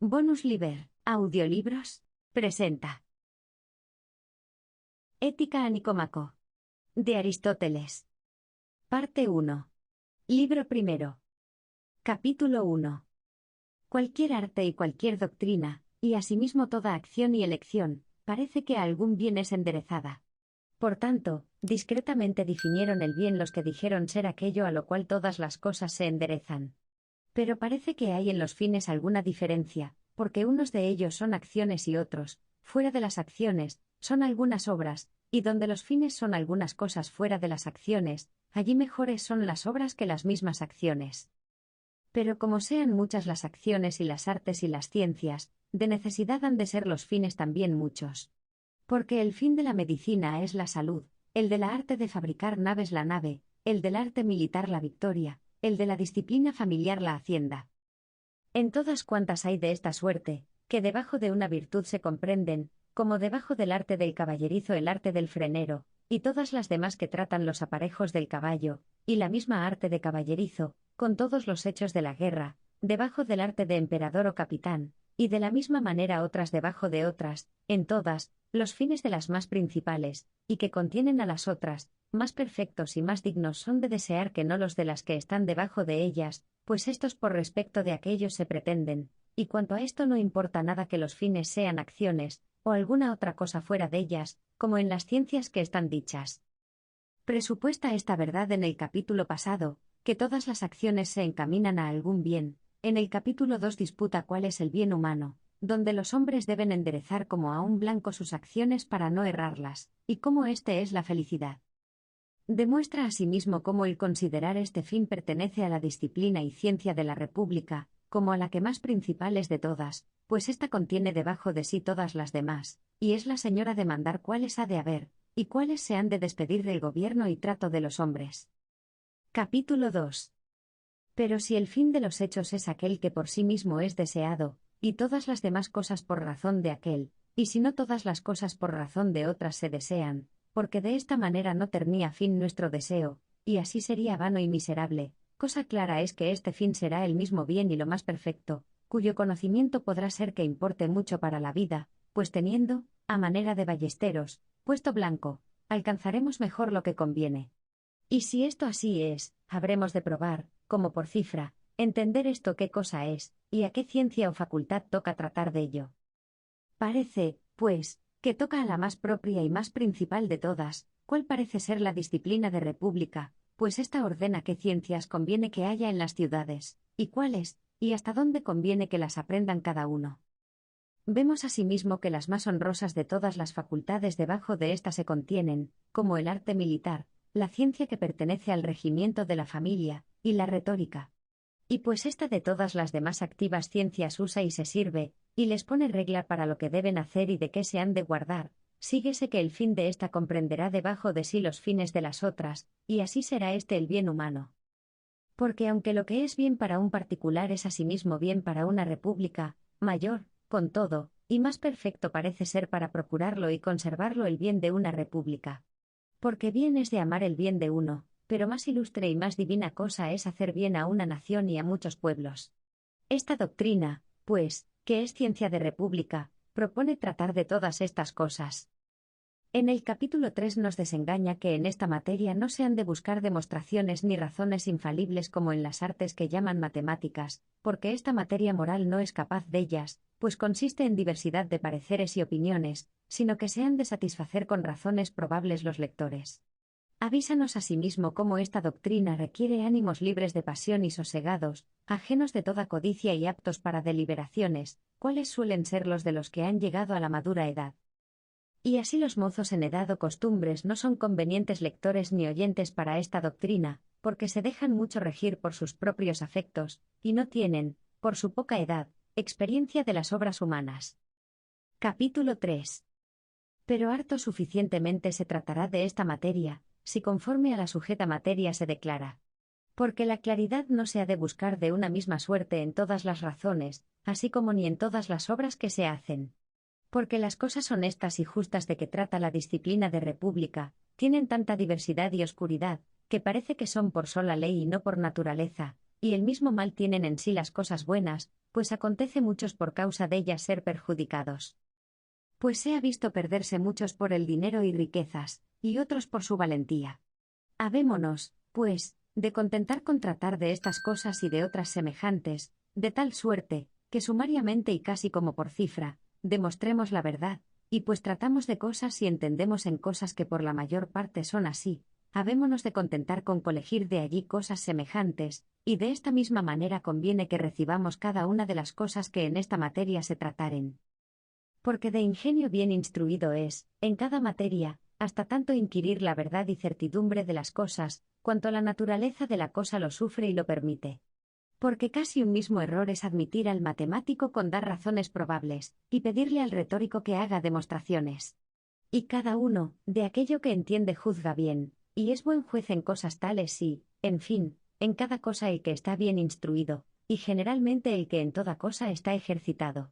Bonus Liber, Audiolibros, presenta Ética a Nicómaco, de Aristóteles. Parte 1. Libro primero. Capítulo 1. Cualquier arte y cualquier doctrina, y asimismo toda acción y elección, parece que a algún bien es enderezada. Por tanto, discretamente definieron el bien los que dijeron ser aquello a lo cual todas las cosas se enderezan. Pero parece que hay en los fines alguna diferencia, porque unos de ellos son acciones y otros, fuera de las acciones, son algunas obras, y donde los fines son algunas cosas fuera de las acciones, allí mejores son las obras que las mismas acciones. Pero como sean muchas las acciones y las artes y las ciencias, de necesidad han de ser los fines también muchos. Porque el fin de la medicina es la salud, el de la arte de fabricar naves la nave, el del arte militar la victoria, el de la disciplina familiar la hacienda. En todas cuantas hay de esta suerte, que debajo de una virtud se comprenden, como debajo del arte del caballerizo el arte del frenero, y todas las demás que tratan los aparejos del caballo, y la misma arte de caballerizo, con todos los hechos de la guerra, debajo del arte de emperador o capitán, y de la misma manera otras debajo de otras, en todas, los fines de las más principales, y que contienen a las otras, más perfectos y más dignos son de desear que no los de las que están debajo de ellas, pues estos por respecto de aquellos se pretenden, y cuanto a esto no importa nada que los fines sean acciones, o alguna otra cosa fuera de ellas, como en las ciencias que están dichas. Presupuesta esta verdad en el capítulo pasado, que todas las acciones se encaminan a algún bien, en el capítulo 2 disputa cuál es el bien humano, donde los hombres deben enderezar como a un blanco sus acciones para no errarlas, y cómo éste es la felicidad. Demuestra asimismo cómo el considerar este fin pertenece a la disciplina y ciencia de la República, como a la que más principal es de todas, pues ésta contiene debajo de sí todas las demás, y es la señora de mandar cuáles ha de haber, y cuáles se han de despedir del gobierno y trato de los hombres. Capítulo 2. Pero si el fin de los hechos es aquel que por sí mismo es deseado, y todas las demás cosas por razón de aquel, y si no todas las cosas por razón de otras se desean, porque de esta manera no termina fin nuestro deseo, y así sería vano y miserable, cosa clara es que este fin será el mismo bien y lo más perfecto, cuyo conocimiento podrá ser que importe mucho para la vida, pues teniendo, a manera de ballesteros, puesto blanco, alcanzaremos mejor lo que conviene. Y si esto así es, habremos de probar, como por cifra, entender esto qué cosa es, y a qué ciencia o facultad toca tratar de ello. Parece, pues, que toca a la más propia y más principal de todas, cuál parece ser la disciplina de república, pues ésta ordena qué ciencias conviene que haya en las ciudades, y cuáles, y hasta dónde conviene que las aprendan cada uno. Vemos asimismo que las más honrosas de todas las facultades debajo de ésta se contienen, como el arte militar, la ciencia que pertenece al regimiento de la familia, y la retórica. Y pues esta de todas las demás activas ciencias usa y se sirve, y les pone regla para lo que deben hacer y de qué se han de guardar, síguese que el fin de ésta comprenderá debajo de sí los fines de las otras, y así será este el bien humano. Porque aunque lo que es bien para un particular es asimismo bien para una república, mayor, con todo, y más perfecto parece ser para procurarlo y conservarlo el bien de una república. Porque bien es de amar el bien de uno, pero más ilustre y más divina cosa es hacer bien a una nación y a muchos pueblos. Esta doctrina, pues, que es ciencia de república, propone tratar de todas estas cosas. En el capítulo 3 nos desengaña que en esta materia no se han de buscar demostraciones ni razones infalibles como en las artes que llaman matemáticas, porque esta materia moral no es capaz de ellas, pues consiste en diversidad de pareceres y opiniones, sino que se han de satisfacer con razones probables los lectores. Avísanos asimismo cómo esta doctrina requiere ánimos libres de pasión y sosegados, ajenos de toda codicia y aptos para deliberaciones, cuáles suelen ser los de los que han llegado a la madura edad. Y así los mozos en edad o costumbres no son convenientes lectores ni oyentes para esta doctrina, porque se dejan mucho regir por sus propios afectos, y no tienen, por su poca edad, experiencia de las obras humanas. Capítulo 3. Pero harto suficientemente se tratará de esta materia, si conforme a la sujeta materia se declara. Porque la claridad no se ha de buscar de una misma suerte en todas las razones, así como ni en todas las obras que se hacen. Porque las cosas honestas y justas de que trata la disciplina de república, tienen tanta diversidad y oscuridad, que parece que son por sola ley y no por naturaleza, y el mismo mal tienen en sí las cosas buenas, pues acontece muchos por causa de ellas ser perjudicados. Pues se ha visto perderse muchos por el dinero y riquezas, y otros por su valentía. Habémonos, pues, de contentar con tratar de estas cosas y de otras semejantes, de tal suerte, que sumariamente y casi como por cifra, demostremos la verdad, y pues tratamos de cosas y entendemos en cosas que por la mayor parte son así, habémonos de contentar con colegir de allí cosas semejantes, y de esta misma manera conviene que recibamos cada una de las cosas que en esta materia se trataren. Porque de ingenio bien instruido es, en cada materia, hasta tanto inquirir la verdad y certidumbre de las cosas, cuanto la naturaleza de la cosa lo sufre y lo permite. Porque casi un mismo error es admitir al matemático con dar razones probables, y pedirle al retórico que haga demostraciones. Y cada uno, de aquello que entiende juzga bien, y es buen juez en cosas tales y, en fin, en cada cosa el que está bien instruido, y generalmente el que en toda cosa está ejercitado.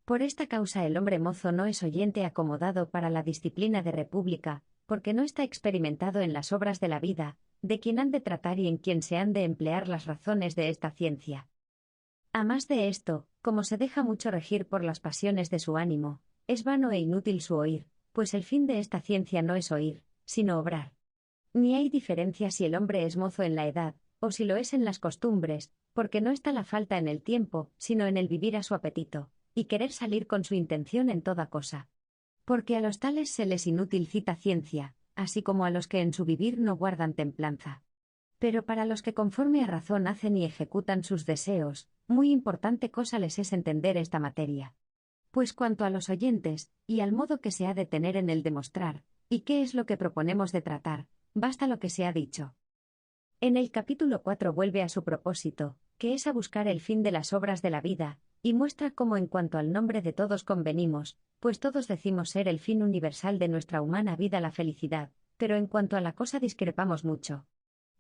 Por esta causa el hombre mozo no es oyente acomodado para la disciplina de república, porque no está experimentado en las obras de la vida, de quien han de tratar y en quien se han de emplear las razones de esta ciencia. A más de esto, como se deja mucho regir por las pasiones de su ánimo, es vano e inútil su oír, pues el fin de esta ciencia no es oír, sino obrar. Ni hay diferencia si el hombre es mozo en la edad, o si lo es en las costumbres, porque no está la falta en el tiempo, sino en el vivir a su apetito, y querer salir con su intención en toda cosa. Porque a los tales se les inútil cita ciencia, así como a los que en su vivir no guardan templanza. Pero para los que conforme a razón hacen y ejecutan sus deseos, muy importante cosa les es entender esta materia. Pues cuanto a los oyentes, y al modo que se ha de tener en el demostrar, y qué es lo que proponemos de tratar, basta lo que se ha dicho. En el capítulo 4 vuelve a su propósito, que es a buscar el fin de las obras de la vida, y muestra cómo en cuanto al nombre de todos convenimos, pues todos decimos ser el fin universal de nuestra humana vida la felicidad, pero en cuanto a la cosa discrepamos mucho.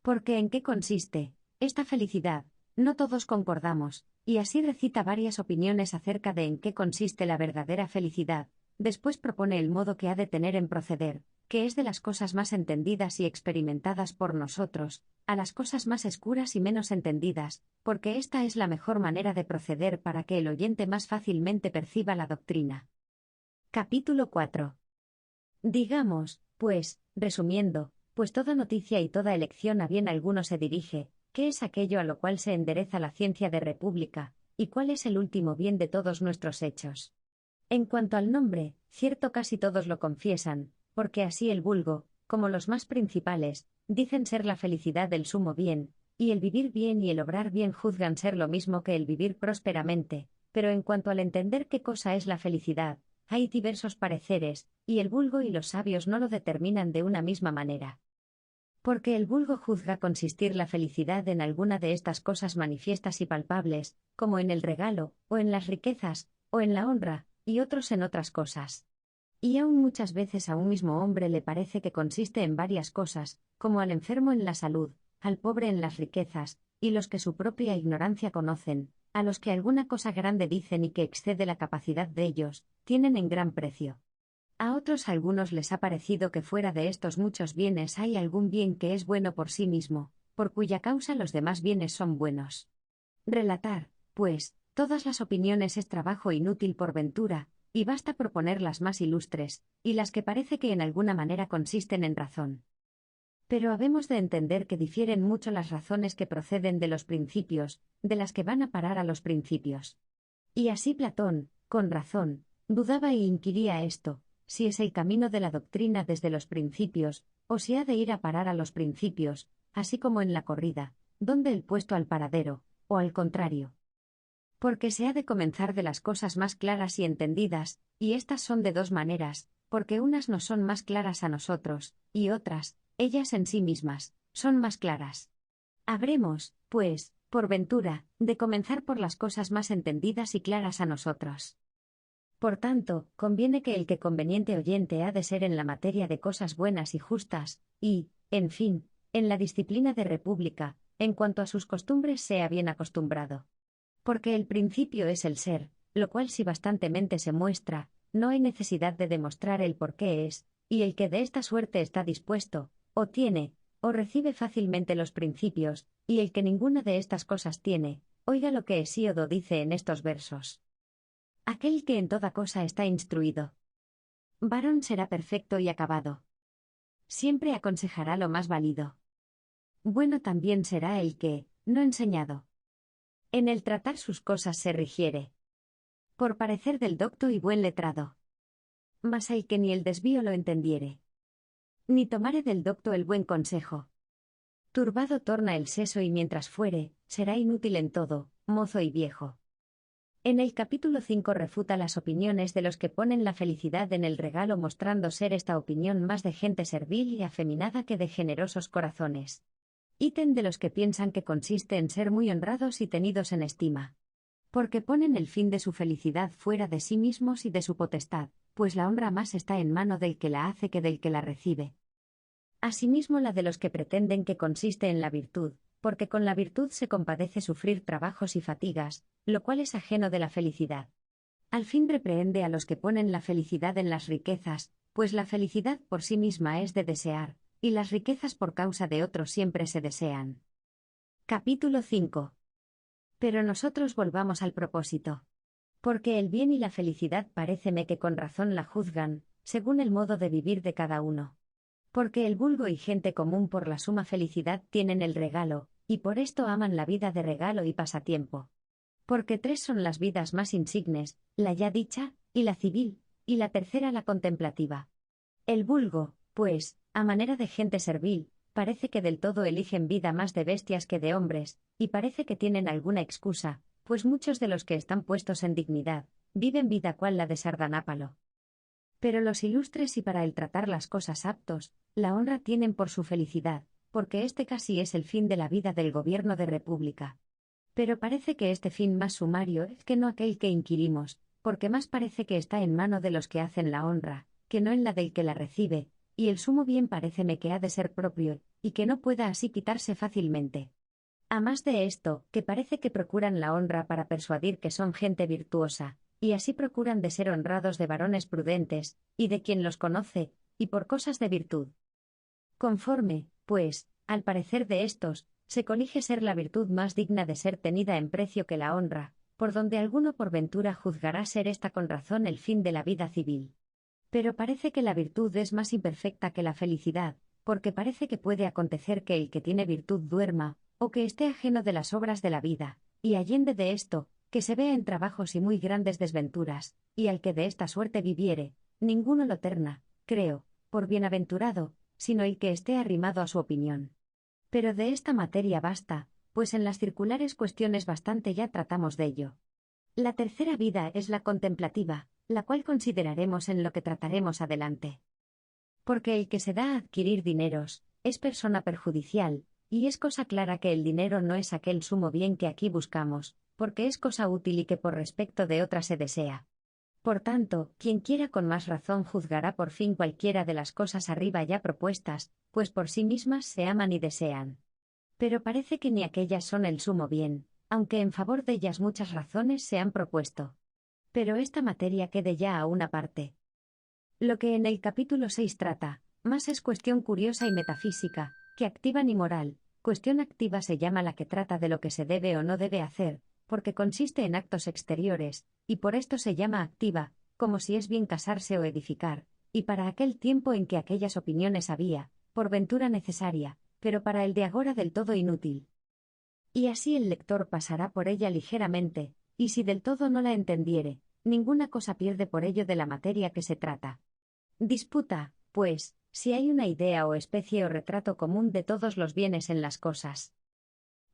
Porque ¿en qué consiste esta felicidad? No todos concordamos, y así recita varias opiniones acerca de en qué consiste la verdadera felicidad, después propone el modo que ha de tener en proceder, que es de las cosas más entendidas y experimentadas por nosotros, a las cosas más escuras y menos entendidas, porque esta es la mejor manera de proceder para que el oyente más fácilmente perciba la doctrina. Capítulo 4. Digamos, pues, resumiendo, pues toda noticia y toda elección a bien alguno se dirige, ¿qué es aquello a lo cual se endereza la ciencia de república, y cuál es el último bien de todos nuestros hechos? En cuanto al nombre, cierto casi todos lo confiesan, porque así el vulgo, como los más principales, dicen ser la felicidad del sumo bien, y el vivir bien y el obrar bien juzgan ser lo mismo que el vivir prósperamente, pero en cuanto al entender qué cosa es la felicidad, hay diversos pareceres, y el vulgo y los sabios no lo determinan de una misma manera. Porque el vulgo juzga consistir la felicidad en alguna de estas cosas manifiestas y palpables, como en el regalo, o en las riquezas, o en la honra, y otros en otras cosas. Y aún muchas veces a un mismo hombre le parece que consiste en varias cosas, como al enfermo en la salud, al pobre en las riquezas, y los que su propia ignorancia conocen, a los que alguna cosa grande dicen y que excede la capacidad de ellos, tienen en gran precio. A otros algunos les ha parecido que fuera de estos muchos bienes hay algún bien que es bueno por sí mismo, por cuya causa los demás bienes son buenos. Relatar, pues, todas las opiniones es trabajo inútil por ventura, y basta proponer las más ilustres, y las que parece que en alguna manera consisten en razón. Pero habemos de entender que difieren mucho las razones que proceden de los principios, de las que van a parar a los principios. Y así Platón, con razón, dudaba e inquiría esto, si es el camino de la doctrina desde los principios, o si ha de ir a parar a los principios, así como en la corrida, donde el puesto al paradero, o al contrario. Porque se ha de comenzar de las cosas más claras y entendidas, y estas son de dos maneras, porque unas nos son más claras a nosotros, y otras, ellas en sí mismas, son más claras. Habremos, pues, por ventura, de comenzar por las cosas más entendidas y claras a nosotros. Por tanto, conviene que el que conveniente oyente ha de ser en la materia de cosas buenas y justas, y, en fin, en la disciplina de república, en cuanto a sus costumbres sea bien acostumbrado. Porque el principio es el ser, lo cual si bastantemente se muestra, no hay necesidad de demostrar el por qué es, y el que de esta suerte está dispuesto, o tiene, o recibe fácilmente los principios, y el que ninguna de estas cosas tiene, oiga lo que Hesíodo dice en estos versos. Aquel que en toda cosa está instruido. Varón será perfecto y acabado. Siempre aconsejará lo más válido. Bueno también será el que, no enseñado, en el tratar sus cosas se rigiere. Por parecer del docto y buen letrado. Mas el que ni el desvío lo entendiere, ni tomare del docto el buen consejo. Turbado torna el seso y mientras fuere, será inútil en todo, mozo y viejo. En el capítulo 5 refuta las opiniones de los que ponen la felicidad en el regalo, mostrando ser esta opinión más de gente servil y afeminada que de generosos corazones. Ítem de los que piensan que consiste en ser muy honrados y tenidos en estima. Porque ponen el fin de su felicidad fuera de sí mismos y de su potestad, pues la honra más está en mano del que la hace que del que la recibe. Asimismo la de los que pretenden que consiste en la virtud, porque con la virtud se compadece sufrir trabajos y fatigas, lo cual es ajeno de la felicidad. Al fin reprehende a los que ponen la felicidad en las riquezas, pues la felicidad por sí misma es de desear, y las riquezas por causa de otros siempre se desean. Capítulo 5. Pero nosotros volvamos al propósito. Porque el bien y la felicidad paréceme que con razón la juzgan, según el modo de vivir de cada uno. Porque el vulgo y gente común por la suma felicidad tienen el regalo, y por esto aman la vida de regalo y pasatiempo. Porque tres son las vidas más insignes, la ya dicha, y la civil, y la tercera la contemplativa. El vulgo, pues, a manera de gente servil, parece que del todo eligen vida más de bestias que de hombres, y parece que tienen alguna excusa, pues muchos de los que están puestos en dignidad, viven vida cual la de Sardanápalo. Pero los ilustres y para el tratar las cosas aptos, la honra tienen por su felicidad, porque este casi es el fin de la vida del gobierno de república. Pero parece que este fin más sumario es que no aquel que inquirimos, porque más parece que está en mano de los que hacen la honra, que no en la del que la recibe, y el sumo bien paréceme que ha de ser propio, y que no pueda así quitarse fácilmente. A más de esto, que parece que procuran la honra para persuadir que son gente virtuosa, y así procuran de ser honrados de varones prudentes, y de quien los conoce, y por cosas de virtud. Conforme, pues, al parecer de estos, se colige ser la virtud más digna de ser tenida en precio que la honra, por donde alguno por ventura juzgará ser esta con razón el fin de la vida civil. Pero parece que la virtud es más imperfecta que la felicidad, porque parece que puede acontecer que el que tiene virtud duerma, o que esté ajeno de las obras de la vida, y allende de esto, que se vea en trabajos y muy grandes desventuras, y al que de esta suerte viviere, ninguno lo terna, creo, por bienaventurado, sino el que esté arrimado a su opinión. Pero de esta materia basta, pues en las circulares cuestiones bastante ya tratamos de ello. La tercera vida es la contemplativa, la cual consideraremos en lo que trataremos adelante. Porque el que se da a adquirir dineros, es persona perjudicial, y es cosa clara que el dinero no es aquel sumo bien que aquí buscamos, porque es cosa útil y que por respecto de otra se desea. Por tanto, quien quiera con más razón juzgará por fin cualquiera de las cosas arriba ya propuestas, pues por sí mismas se aman y desean. Pero parece que ni aquellas son el sumo bien, aunque en favor de ellas muchas razones se han propuesto. Pero esta materia quede ya a una parte. Lo que en el capítulo 6 trata, más es cuestión curiosa y metafísica, que activa ni moral. Cuestión activa se llama la que trata de lo que se debe o no debe hacer, porque consiste en actos exteriores, y por esto se llama activa, como si es bien casarse o edificar, y para aquel tiempo en que aquellas opiniones había, por ventura necesaria, pero para el de agora del todo inútil. Y así el lector pasará por ella ligeramente, y si del todo no la entendiere, ninguna cosa pierde por ello de la materia que se trata. Disputa, pues, si hay una idea o especie o retrato común de todos los bienes en las cosas.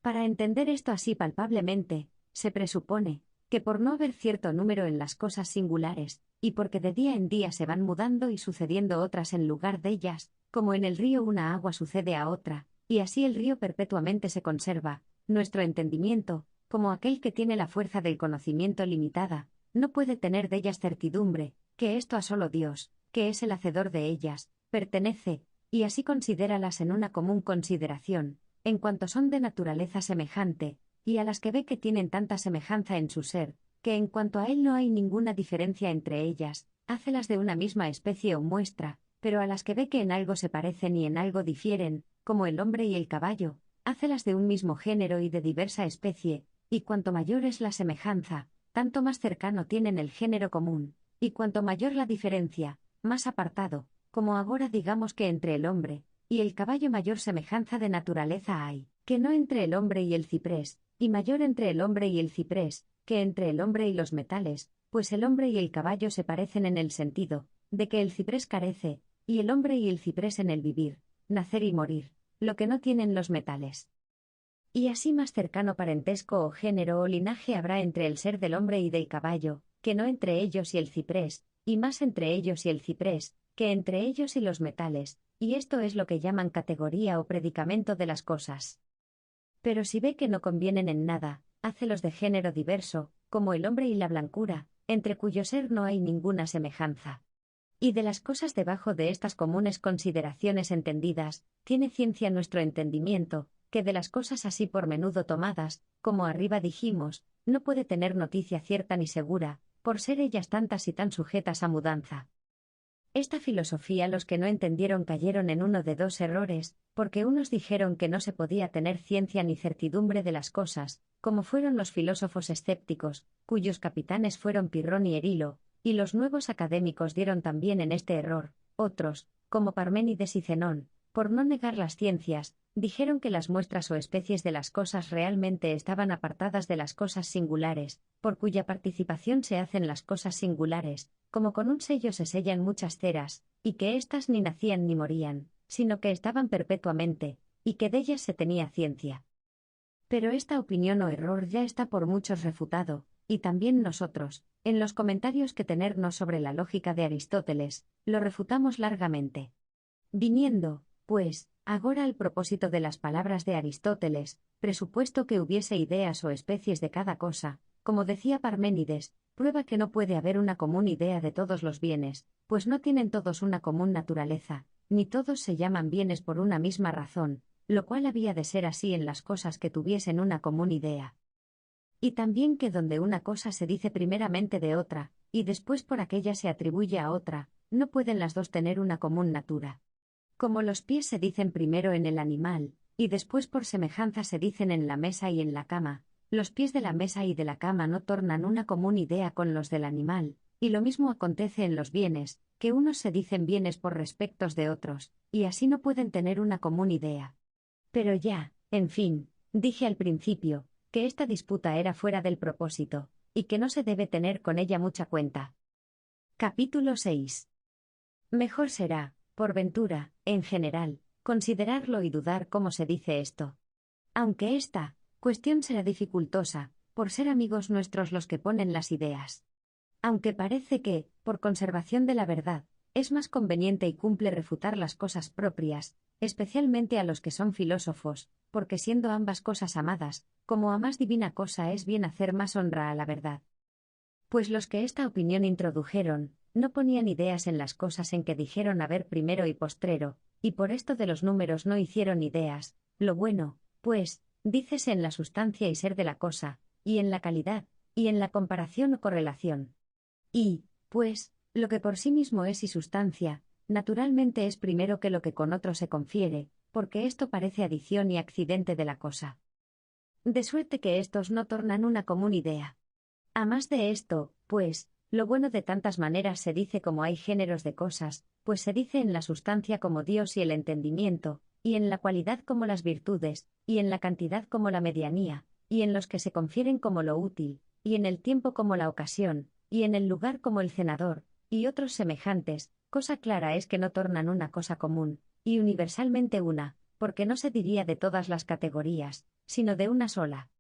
Para entender esto así palpablemente, se presupone, que por no haber cierto número en las cosas singulares, y porque de día en día se van mudando y sucediendo otras en lugar de ellas, como en el río una agua sucede a otra, y así el río perpetuamente se conserva, nuestro entendimiento, como aquel que tiene la fuerza del conocimiento limitada, no puede tener de ellas certidumbre, que esto a solo Dios, que es el hacedor de ellas, pertenece, y así considéralas en una común consideración, en cuanto son de naturaleza semejante, y a las que ve que tienen tanta semejanza en su ser, que en cuanto a él no hay ninguna diferencia entre ellas, hácelas de una misma especie o muestra, pero a las que ve que en algo se parecen y en algo difieren, como el hombre y el caballo, hácelas de un mismo género y de diversa especie, y cuanto mayor es la semejanza, tanto más cercano tienen el género común, y cuanto mayor la diferencia, más apartado, como agora digamos que entre el hombre y el caballo mayor semejanza de naturaleza hay, que no entre el hombre y el ciprés, y mayor entre el hombre y el ciprés, que entre el hombre y los metales, pues el hombre y el caballo se parecen en el sentido, de que el ciprés carece, y el hombre y el ciprés en el vivir, nacer y morir, lo que no tienen los metales. Y así más cercano parentesco o género o linaje habrá entre el ser del hombre y del caballo, que no entre ellos y el ciprés, y más entre ellos y el ciprés, que entre ellos y los metales, y esto es lo que llaman categoría o predicamento de las cosas. Pero si ve que no convienen en nada, hácelos de género diverso, como el hombre y la blancura, entre cuyo ser no hay ninguna semejanza. Y de las cosas debajo de estas comunes consideraciones entendidas, tiene ciencia nuestro entendimiento, que de las cosas así por menudo tomadas, como arriba dijimos, no puede tener noticia cierta ni segura, por ser ellas tantas y tan sujetas a mudanza. Esta filosofía los que no entendieron cayeron en uno de dos errores, porque unos dijeron que no se podía tener ciencia ni certidumbre de las cosas, como fueron los filósofos escépticos, cuyos capitanes fueron Pirrón y Erilo, y los nuevos académicos dieron también en este error. Otros, como Parménides y Zenón, por no negar las ciencias, dijeron que las muestras o especies de las cosas realmente estaban apartadas de las cosas singulares, por cuya participación se hacen las cosas singulares, como con un sello se sellan muchas ceras, y que éstas ni nacían ni morían, sino que estaban perpetuamente, y que de ellas se tenía ciencia. Pero esta opinión o error ya está por muchos refutado, y también nosotros, en los comentarios que tenernos sobre la lógica de Aristóteles, lo refutamos largamente. Viniendo, pues, agora al propósito de las palabras de Aristóteles, presupuesto que hubiese ideas o especies de cada cosa, como decía Parménides, prueba que no puede haber una común idea de todos los bienes, pues no tienen todos una común naturaleza, ni todos se llaman bienes por una misma razón, lo cual había de ser así en las cosas que tuviesen una común idea. Y también que donde una cosa se dice primeramente de otra, y después por aquella se atribuye a otra, no pueden las dos tener una común natura. Como los pies se dicen primero en el animal, y después por semejanza se dicen en la mesa y en la cama, los pies de la mesa y de la cama no tornan una común idea con los del animal, y lo mismo acontece en los bienes, que unos se dicen bienes por respectos de otros, y así no pueden tener una común idea. Pero ya, en fin, dije al principio, que esta disputa era fuera del propósito, y que no se debe tener con ella mucha cuenta. Capítulo 6. Mejor será, por ventura, en general, considerarlo y dudar cómo se dice esto. Aunque esta cuestión será dificultosa, por ser amigos nuestros los que ponen las ideas. Aunque parece que, por conservación de la verdad, es más conveniente y cumple refutar las cosas propias, especialmente a los que son filósofos, porque siendo ambas cosas amadas, como a más divina cosa es bien hacer más honra a la verdad. Pues los que esta opinión introdujeron, no ponían ideas en las cosas en que dijeron haber primero y postrero, y por esto de los números no hicieron ideas, lo bueno, pues, dícese en la sustancia y ser de la cosa, y en la calidad, y en la comparación o correlación. Y, pues, lo que por sí mismo es y sustancia, naturalmente es primero que lo que con otro se confiere, porque esto parece adición y accidente de la cosa. De suerte que estos no tornan una común idea. A más de esto, pues, lo bueno de tantas maneras se dice como hay géneros de cosas, pues se dice en la sustancia como Dios y el entendimiento, y en la cualidad como las virtudes, y en la cantidad como la medianía, y en los que se confieren como lo útil, y en el tiempo como la ocasión, y en el lugar como el cenador, y otros semejantes. Cosa clara es que no tornan una cosa común, y universalmente una, porque no se diría de todas las categorías, sino de una sola.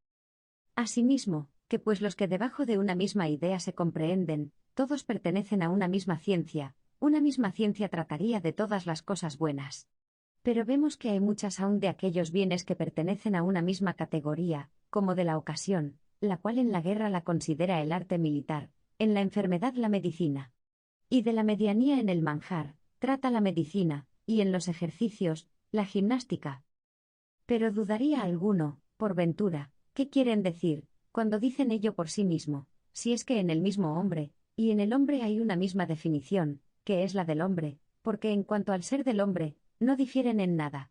Asimismo, que pues los que debajo de una misma idea se comprehenden, todos pertenecen a una misma ciencia trataría de todas las cosas buenas. Pero vemos que hay muchas aún de aquellos bienes que pertenecen a una misma categoría, como de la ocasión, la cual en la guerra la considera el arte militar, en la enfermedad la medicina. Y de la medianía en el manjar, trata la medicina, y en los ejercicios, la gimnástica. Pero dudaría alguno, por ventura, ¿qué quieren decir, cuando dicen ello por sí mismo, si es que en el mismo hombre, y en el hombre hay una misma definición, que es la del hombre, porque en cuanto al ser del hombre, no difieren en nada.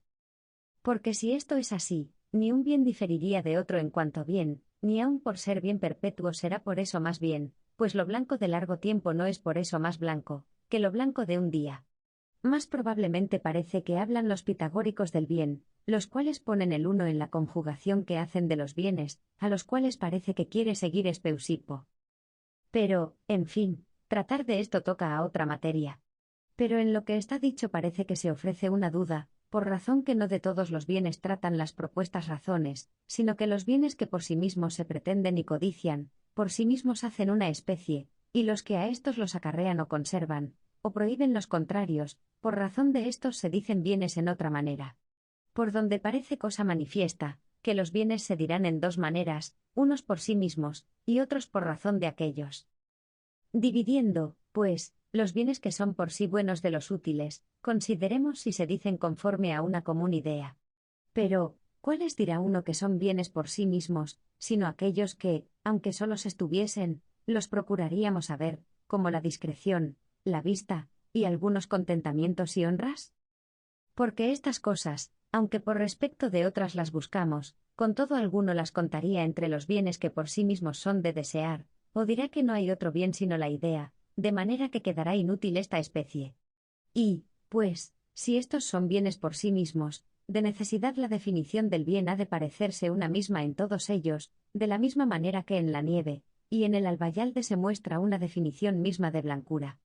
Porque si esto es así, ni un bien diferiría de otro en cuanto a bien, ni aun por ser bien perpetuo será por eso más bien, pues lo blanco de largo tiempo no es por eso más blanco, que lo blanco de un día. Más probablemente parece que hablan los pitagóricos del bien, los cuales ponen el uno en la conjugación que hacen de los bienes, a los cuales parece que quiere seguir Espeusipo. Pero, en fin, tratar de esto toca a otra materia. Pero en lo que está dicho parece que se ofrece una duda, por razón que no de todos los bienes tratan las propuestas razones, sino que los bienes que por sí mismos se pretenden y codician, por sí mismos hacen una especie, y los que a estos los acarrean o conservan, o prohíben los contrarios, por razón de estos se dicen bienes en otra manera. Por donde parece cosa manifiesta, que los bienes se dirán en dos maneras, unos por sí mismos, y otros por razón de aquellos. Dividiendo, pues, los bienes que son por sí buenos de los útiles, consideremos si se dicen conforme a una común idea. Pero, ¿cuáles dirá uno que son bienes por sí mismos, sino aquellos que, aunque solos estuviesen, los procuraríamos saber, como la discreción, la vista, y algunos contentamientos y honras? Porque estas cosas, aunque por respecto de otras las buscamos, con todo alguno las contaría entre los bienes que por sí mismos son de desear, o dirá que no hay otro bien sino la idea, de manera que quedará inútil esta especie. Y, pues, si estos son bienes por sí mismos, de necesidad la definición del bien ha de parecerse una misma en todos ellos, de la misma manera que en la nieve, y en el albayalde se muestra una definición misma de blancura.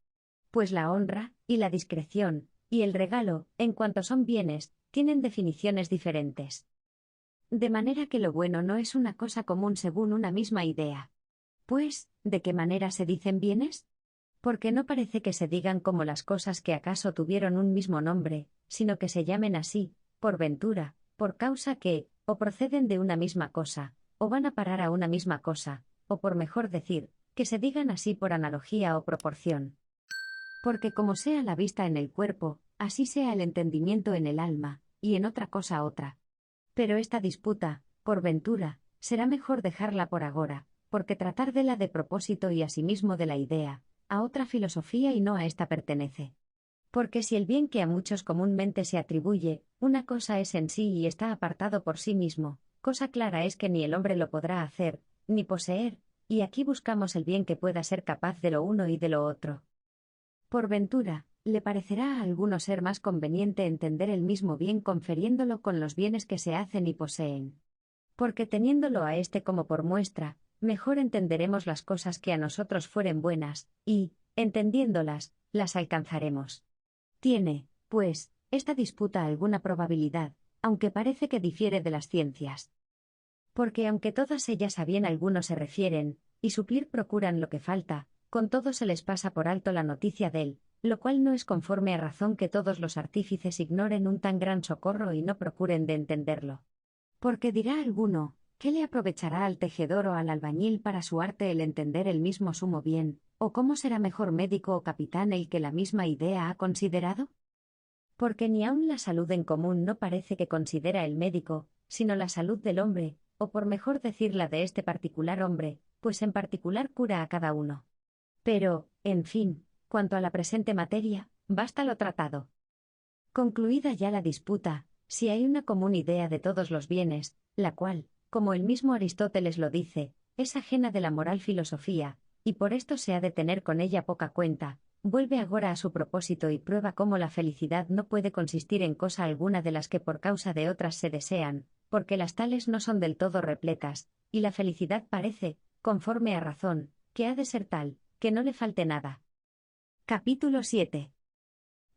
Pues la honra, y la discreción, y el regalo, en cuanto son bienes, tienen definiciones diferentes. De manera que lo bueno no es una cosa común según una misma idea. Pues, ¿de qué manera se dicen bienes? Porque no parece que se digan como las cosas que acaso tuvieron un mismo nombre, sino que se llamen así, por ventura, por causa que, o proceden de una misma cosa, o van a parar a una misma cosa, o por mejor decir, que se digan así por analogía o proporción. Porque como sea la vista en el cuerpo, así sea el entendimiento en el alma, y en otra cosa otra. Pero esta disputa, por ventura, será mejor dejarla por agora, porque tratar de la de propósito y asimismo de la idea, a otra filosofía y no a esta pertenece. Porque si el bien que a muchos comúnmente se atribuye, una cosa es en sí y está apartado por sí mismo, cosa clara es que ni el hombre lo podrá hacer, ni poseer, y aquí buscamos el bien que pueda ser capaz de lo uno y de lo otro. Por ventura, le parecerá a alguno ser más conveniente entender el mismo bien conferiéndolo con los bienes que se hacen y poseen. Porque teniéndolo a éste como por muestra, mejor entenderemos las cosas que a nosotros fueren buenas, y, entendiéndolas, las alcanzaremos. Tiene, pues, esta disputa alguna probabilidad, aunque parece que difiere de las ciencias. Porque aunque todas ellas a bien alguno se refieren, y suplir procuran lo que falta, con todo se les pasa por alto la noticia del, lo cual no es conforme a razón que todos los artífices ignoren un tan gran socorro y no procuren de entenderlo. Porque dirá alguno, ¿qué le aprovechará al tejedor o al albañil para su arte el entender el mismo sumo bien, o cómo será mejor médico o capitán el que la misma idea ha considerado? Porque ni aun la salud en común no parece que considera el médico, sino la salud del hombre, o por mejor decir la de este particular hombre, pues en particular cura a cada uno. Pero, en fin, cuanto a la presente materia, basta lo tratado. Concluida ya la disputa, si hay una común idea de todos los bienes, la cual, como el mismo Aristóteles lo dice, es ajena de la moral filosofía, y por esto se ha de tener con ella poca cuenta, vuelve agora a su propósito y prueba cómo la felicidad no puede consistir en cosa alguna de las que por causa de otras se desean, porque las tales no son del todo repletas, y la felicidad parece, conforme a razón, que ha de ser tal, que no le falte nada. Capítulo 7.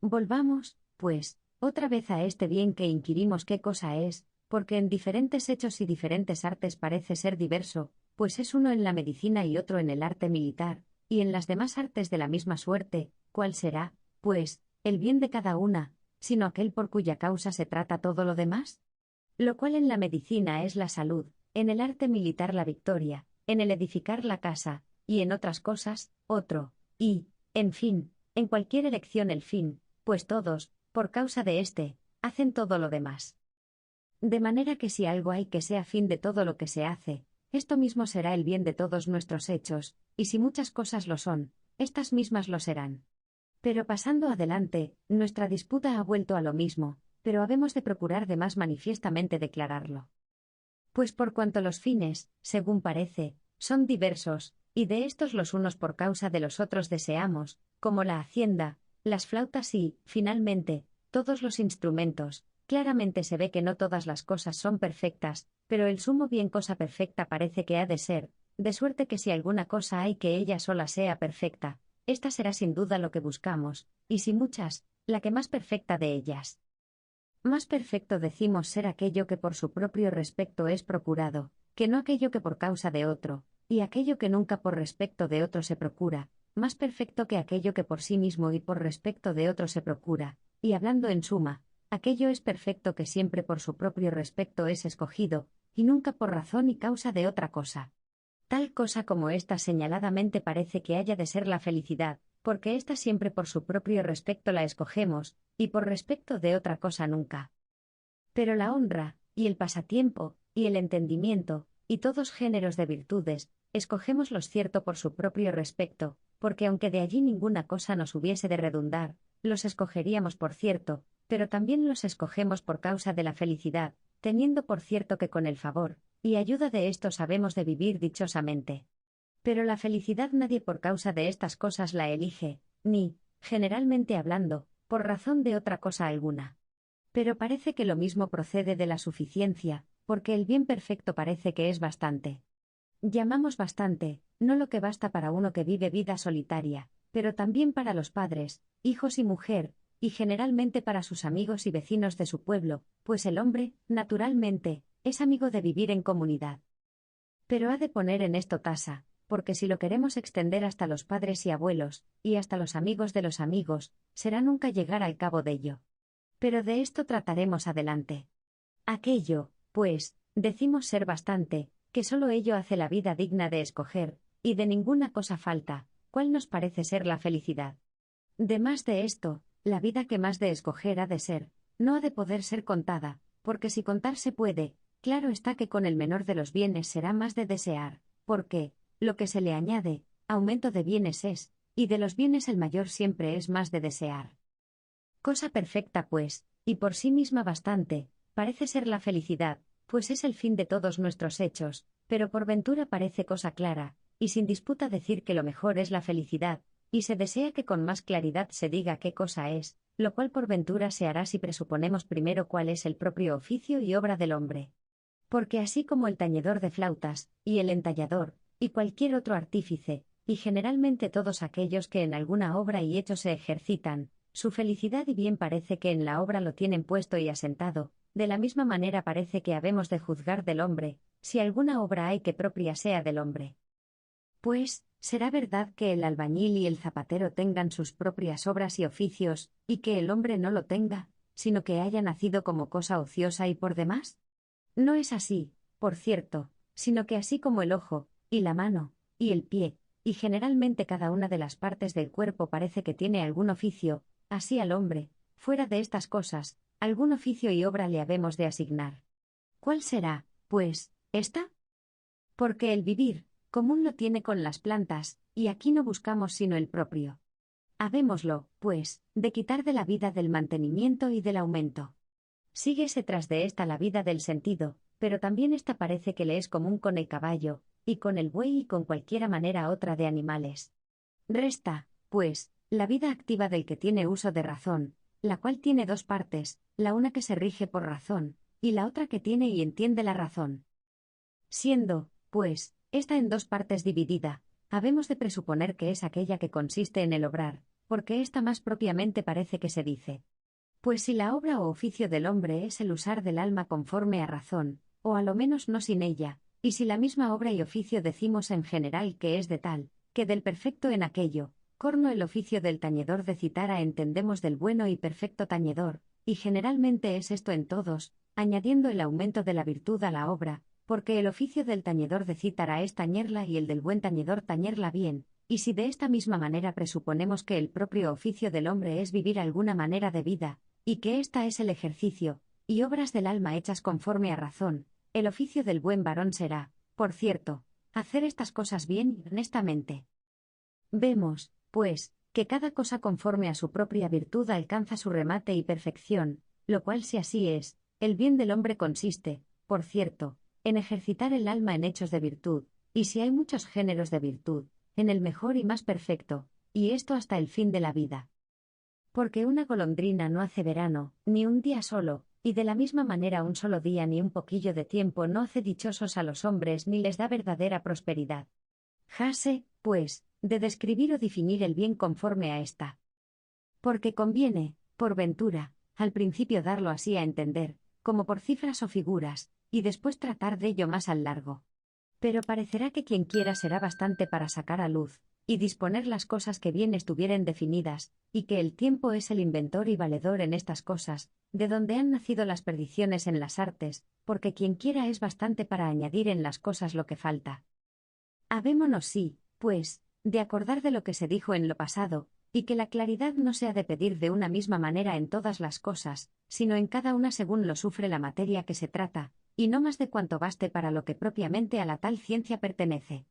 Volvamos, pues, otra vez a este bien que inquirimos qué cosa es, porque en diferentes hechos y diferentes artes parece ser diverso, pues es uno en la medicina y otro en el arte militar, y en las demás artes de la misma suerte, ¿cuál será, pues, el bien de cada una, sino aquel por cuya causa se trata todo lo demás? Lo cual en la medicina es la salud, en el arte militar la victoria, en el edificar la casa, y en otras cosas, otro, y, en fin, en cualquier elección el fin, pues todos, por causa de éste, hacen todo lo demás. De manera que si algo hay que sea fin de todo lo que se hace, esto mismo será el bien de todos nuestros hechos, y si muchas cosas lo son, estas mismas lo serán. Pero pasando adelante, nuestra disputa ha vuelto a lo mismo, pero habemos de procurar de más manifiestamente declararlo. Pues por cuanto los fines, según parece, son diversos, y de estos los unos por causa de los otros deseamos, como la hacienda, las flautas y, finalmente, todos los instrumentos, claramente se ve que no todas las cosas son perfectas, pero el sumo bien cosa perfecta parece que ha de ser, de suerte que si alguna cosa hay que ella sola sea perfecta, esta será sin duda lo que buscamos, y si muchas, la que más perfecta de ellas. Más perfecto decimos ser aquello que por su propio respecto es procurado, que no aquello que por causa de otro, y aquello que nunca por respecto de otro se procura, más perfecto que aquello que por sí mismo y por respecto de otro se procura, y hablando en suma, aquello es perfecto que siempre por su propio respecto es escogido, y nunca por razón y causa de otra cosa. Tal cosa como esta señaladamente parece que haya de ser la felicidad, porque ésta siempre por su propio respecto la escogemos, y por respecto de otra cosa nunca. Pero la honra, y el pasatiempo, y el entendimiento, y todos géneros de virtudes, escogemos los cierto por su propio respecto, porque aunque de allí ninguna cosa nos hubiese de redundar, los escogeríamos por cierto, pero también los escogemos por causa de la felicidad, teniendo por cierto que con el favor y ayuda de esto sabemos de vivir dichosamente. Pero la felicidad nadie por causa de estas cosas la elige, ni, generalmente hablando, por razón de otra cosa alguna. Pero parece que lo mismo procede de la suficiencia, porque el bien perfecto parece que es bastante. Llamamos bastante, no lo que basta para uno que vive vida solitaria, pero también para los padres, hijos y mujer, y generalmente para sus amigos y vecinos de su pueblo, pues el hombre, naturalmente, es amigo de vivir en comunidad. Pero ha de poner en esto tasa, porque si lo queremos extender hasta los padres y abuelos, y hasta los amigos de los amigos, será nunca llegar al cabo de ello. Pero de esto trataremos adelante. Aquello, pues, decimos ser bastante, que solo ello hace la vida digna de escoger, y de ninguna cosa falta, cuál nos parece ser la felicidad. De más de esto, la vida que más de escoger ha de ser, no ha de poder ser contada, porque si contar se puede, claro está que con el menor de los bienes será más de desear, porque, lo que se le añade, aumento de bienes es, y de los bienes el mayor siempre es más de desear. Cosa perfecta pues, y por sí misma bastante, parece ser la felicidad, pues es el fin de todos nuestros hechos, pero por ventura parece cosa clara, y sin disputa decir que lo mejor es la felicidad, y se desea que con más claridad se diga qué cosa es, lo cual por ventura se hará si presuponemos primero cuál es el propio oficio y obra del hombre. Porque así como el tañedor de flautas, y el entallador, y cualquier otro artífice, y generalmente todos aquellos que en alguna obra y hecho se ejercitan, su felicidad y bien parece que en la obra lo tienen puesto y asentado, de la misma manera parece que habemos de juzgar del hombre, si alguna obra hay que propia sea del hombre. Pues, ¿será verdad que el albañil y el zapatero tengan sus propias obras y oficios, y que el hombre no lo tenga, sino que haya nacido como cosa ociosa y por demás? No es así, por cierto, sino que así como el ojo, y la mano, y el pie, y generalmente cada una de las partes del cuerpo parece que tiene algún oficio, así al hombre, fuera de estas cosas, algún oficio y obra le habemos de asignar. ¿Cuál será, pues, esta? Porque el vivir, común lo tiene con las plantas, y aquí no buscamos sino el propio. Habémoslo, pues, de quitar de la vida del mantenimiento y del aumento. Síguese tras de esta la vida del sentido, pero también esta parece que le es común con el caballo, y con el buey y con cualquiera manera otra de animales. Resta, pues, la vida activa del que tiene uso de razón, la cual tiene dos partes, la una que se rige por razón, y la otra que tiene y entiende la razón. Siendo, pues, esta en dos partes dividida, habemos de presuponer que es aquella que consiste en el obrar, porque esta más propiamente parece que se dice. Pues si la obra o oficio del hombre es el usar del alma conforme a razón, o a lo menos no sin ella, y si la misma obra y oficio decimos en general que es de tal, que del perfecto en aquello, corno el oficio del tañedor de citara entendemos del bueno y perfecto tañedor, y generalmente es esto en todos, añadiendo el aumento de la virtud a la obra, porque el oficio del tañedor de cítara es tañerla y el del buen tañedor tañerla bien, y si de esta misma manera presuponemos que el propio oficio del hombre es vivir alguna manera de vida, y que ésta es el ejercicio, y obras del alma hechas conforme a razón, el oficio del buen varón será, por cierto, hacer estas cosas bien y honestamente. Vemos, pues, que cada cosa conforme a su propia virtud alcanza su remate y perfección, lo cual si así es, el bien del hombre consiste, por cierto, en ejercitar el alma en hechos de virtud, y si hay muchos géneros de virtud, en el mejor y más perfecto, y esto hasta el fin de la vida. Porque una golondrina no hace verano, ni un día solo, y de la misma manera un solo día ni un poquillo de tiempo no hace dichosos a los hombres ni les da verdadera prosperidad. Jase, pues, de describir o definir el bien conforme a esta. Porque conviene, por ventura, al principio darlo así a entender, como por cifras o figuras, y después tratar de ello más al largo. Pero parecerá que quien quiera será bastante para sacar a luz, y disponer las cosas que bien estuvieren definidas, y que el tiempo es el inventor y valedor en estas cosas, de donde han nacido las perdiciones en las artes, porque quien quiera es bastante para añadir en las cosas lo que falta. Habémonos sí, pues, de acordar de lo que se dijo en lo pasado, y que la claridad no se ha de pedir de una misma manera en todas las cosas, sino en cada una según lo sufre la materia que se trata, y no más de cuanto baste para lo que propiamente a la tal ciencia pertenece.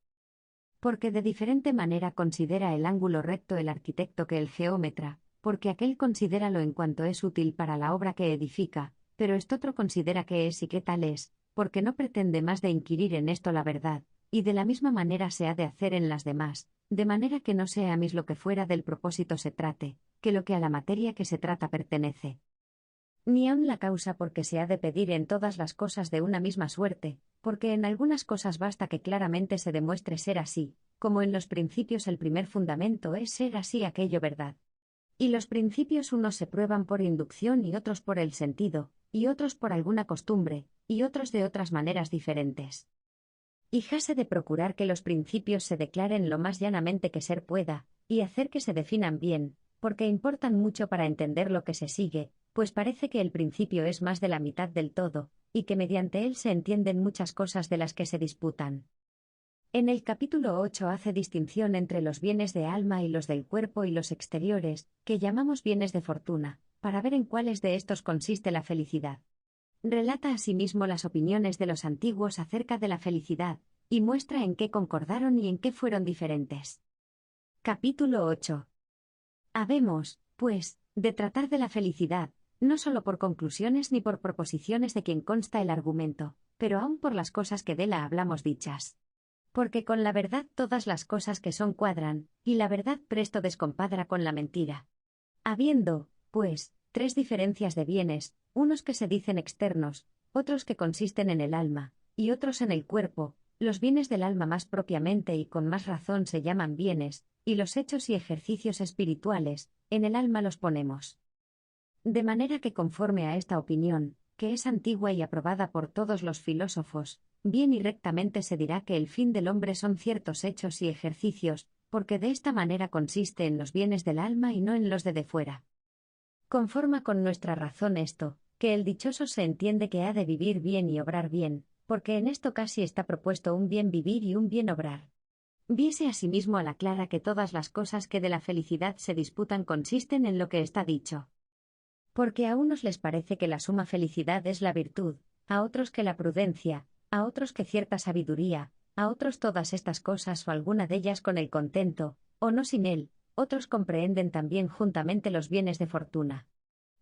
Porque de diferente manera considera el ángulo recto el arquitecto que el geómetra, porque aquel considéralo en cuanto es útil para la obra que edifica, pero estotro considera qué es y qué tal es, porque no pretende más de inquirir en esto la verdad, y de la misma manera se ha de hacer en las demás, de manera que no sea mis lo que fuera del propósito se trate, que lo que a la materia que se trata pertenece. Ni aun la causa porque se ha de pedir en todas las cosas de una misma suerte, porque en algunas cosas basta que claramente se demuestre ser así, como en los principios el primer fundamento es ser así aquello verdad. Y los principios unos se prueban por inducción y otros por el sentido, y otros por alguna costumbre, y otros de otras maneras diferentes. Y jase de procurar que los principios se declaren lo más llanamente que ser pueda, y hacer que se definan bien, porque importan mucho para entender lo que se sigue, pues parece que el principio es más de la mitad del todo, y que mediante él se entienden muchas cosas de las que se disputan. En el capítulo 8 hace distinción entre los bienes de alma y los del cuerpo y los exteriores, que llamamos bienes de fortuna, para ver en cuáles de estos consiste la felicidad. Relata asimismo las opiniones de los antiguos acerca de la felicidad, y muestra en qué concordaron y en qué fueron diferentes. Capítulo 8. Habemos, pues, de tratar de la felicidad, no solo por conclusiones ni por proposiciones de quien consta el argumento, pero aun por las cosas que de la hablamos dichas. Porque con la verdad todas las cosas que son cuadran, y la verdad presto descompadra con la mentira. Habiendo, pues, tres diferencias de bienes, unos que se dicen externos, otros que consisten en el alma, y otros en el cuerpo, los bienes del alma más propiamente y con más razón se llaman bienes, y los hechos y ejercicios espirituales, en el alma los ponemos. De manera que conforme a esta opinión, que es antigua y aprobada por todos los filósofos, bien y rectamente se dirá que el fin del hombre son ciertos hechos y ejercicios, porque de esta manera consiste en los bienes del alma y no en los de fuera. Conforma con nuestra razón esto, que el dichoso se entiende que ha de vivir bien y obrar bien, porque en esto casi está propuesto un bien vivir y un bien obrar. Viese asimismo a la clara que todas las cosas que de la felicidad se disputan consisten en lo que está dicho. Porque a unos les parece que la suma felicidad es la virtud, a otros que la prudencia, a otros que cierta sabiduría, a otros todas estas cosas o alguna de ellas con el contento, o no sin él, otros comprehenden también juntamente los bienes de fortuna.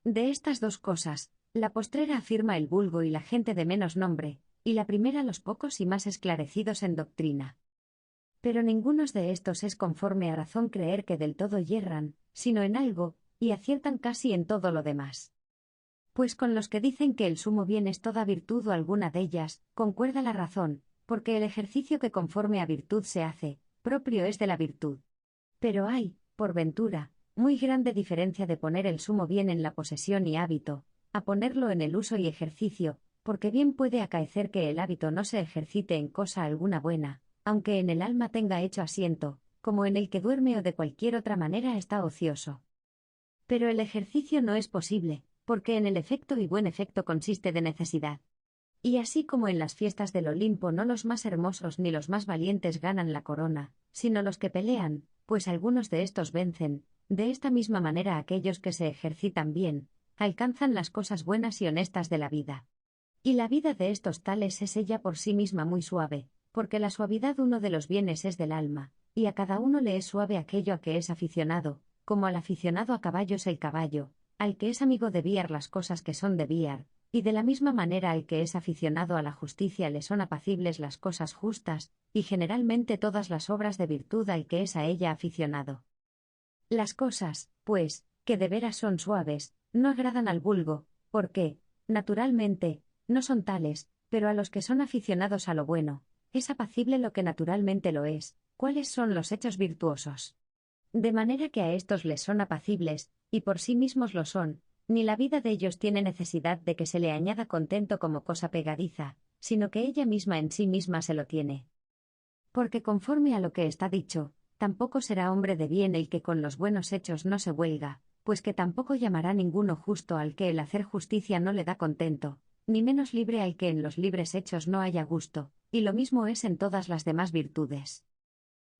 De estas dos cosas, la postrera afirma el vulgo y la gente de menos nombre, y la primera los pocos y más esclarecidos en doctrina. Pero ningunos de estos es conforme a razón creer que del todo yerran, sino en algo, y aciertan casi en todo lo demás. Pues con los que dicen que el sumo bien es toda virtud o alguna de ellas, concuerda la razón, porque el ejercicio que conforme a virtud se hace, propio es de la virtud. Pero hay, por ventura, muy grande diferencia de poner el sumo bien en la posesión y hábito, a ponerlo en el uso y ejercicio, porque bien puede acaecer que el hábito no se ejercite en cosa alguna buena, aunque en el alma tenga hecho asiento, como en el que duerme o de cualquier otra manera está ocioso. Pero el ejercicio no es posible, porque en el efecto y buen efecto consiste de necesidad. Y así como en las fiestas del Olimpo no los más hermosos ni los más valientes ganan la corona, sino los que pelean, pues algunos de estos vencen, de esta misma manera aquellos que se ejercitan bien, alcanzan las cosas buenas y honestas de la vida. Y la vida de estos tales es ella por sí misma muy suave, porque la suavidad uno de los bienes es del alma, y a cada uno le es suave aquello a que es aficionado, como al aficionado a caballos el caballo, al que es amigo de Biar las cosas que son de Biar, y de la misma manera al que es aficionado a la justicia le son apacibles las cosas justas, y generalmente todas las obras de virtud al que es a ella aficionado. Las cosas, pues, que de veras son suaves, no agradan al vulgo, porque, naturalmente, no son tales, pero a los que son aficionados a lo bueno, es apacible lo que naturalmente lo es. ¿Cuáles son los hechos virtuosos? De manera que a estos les son apacibles, y por sí mismos lo son, ni la vida de ellos tiene necesidad de que se le añada contento como cosa pegadiza, sino que ella misma en sí misma se lo tiene. Porque conforme a lo que está dicho, tampoco será hombre de bien el que con los buenos hechos no se huelga, pues que tampoco llamará ninguno justo al que el hacer justicia no le da contento, ni menos libre al que en los libres hechos no haya gusto, y lo mismo es en todas las demás virtudes.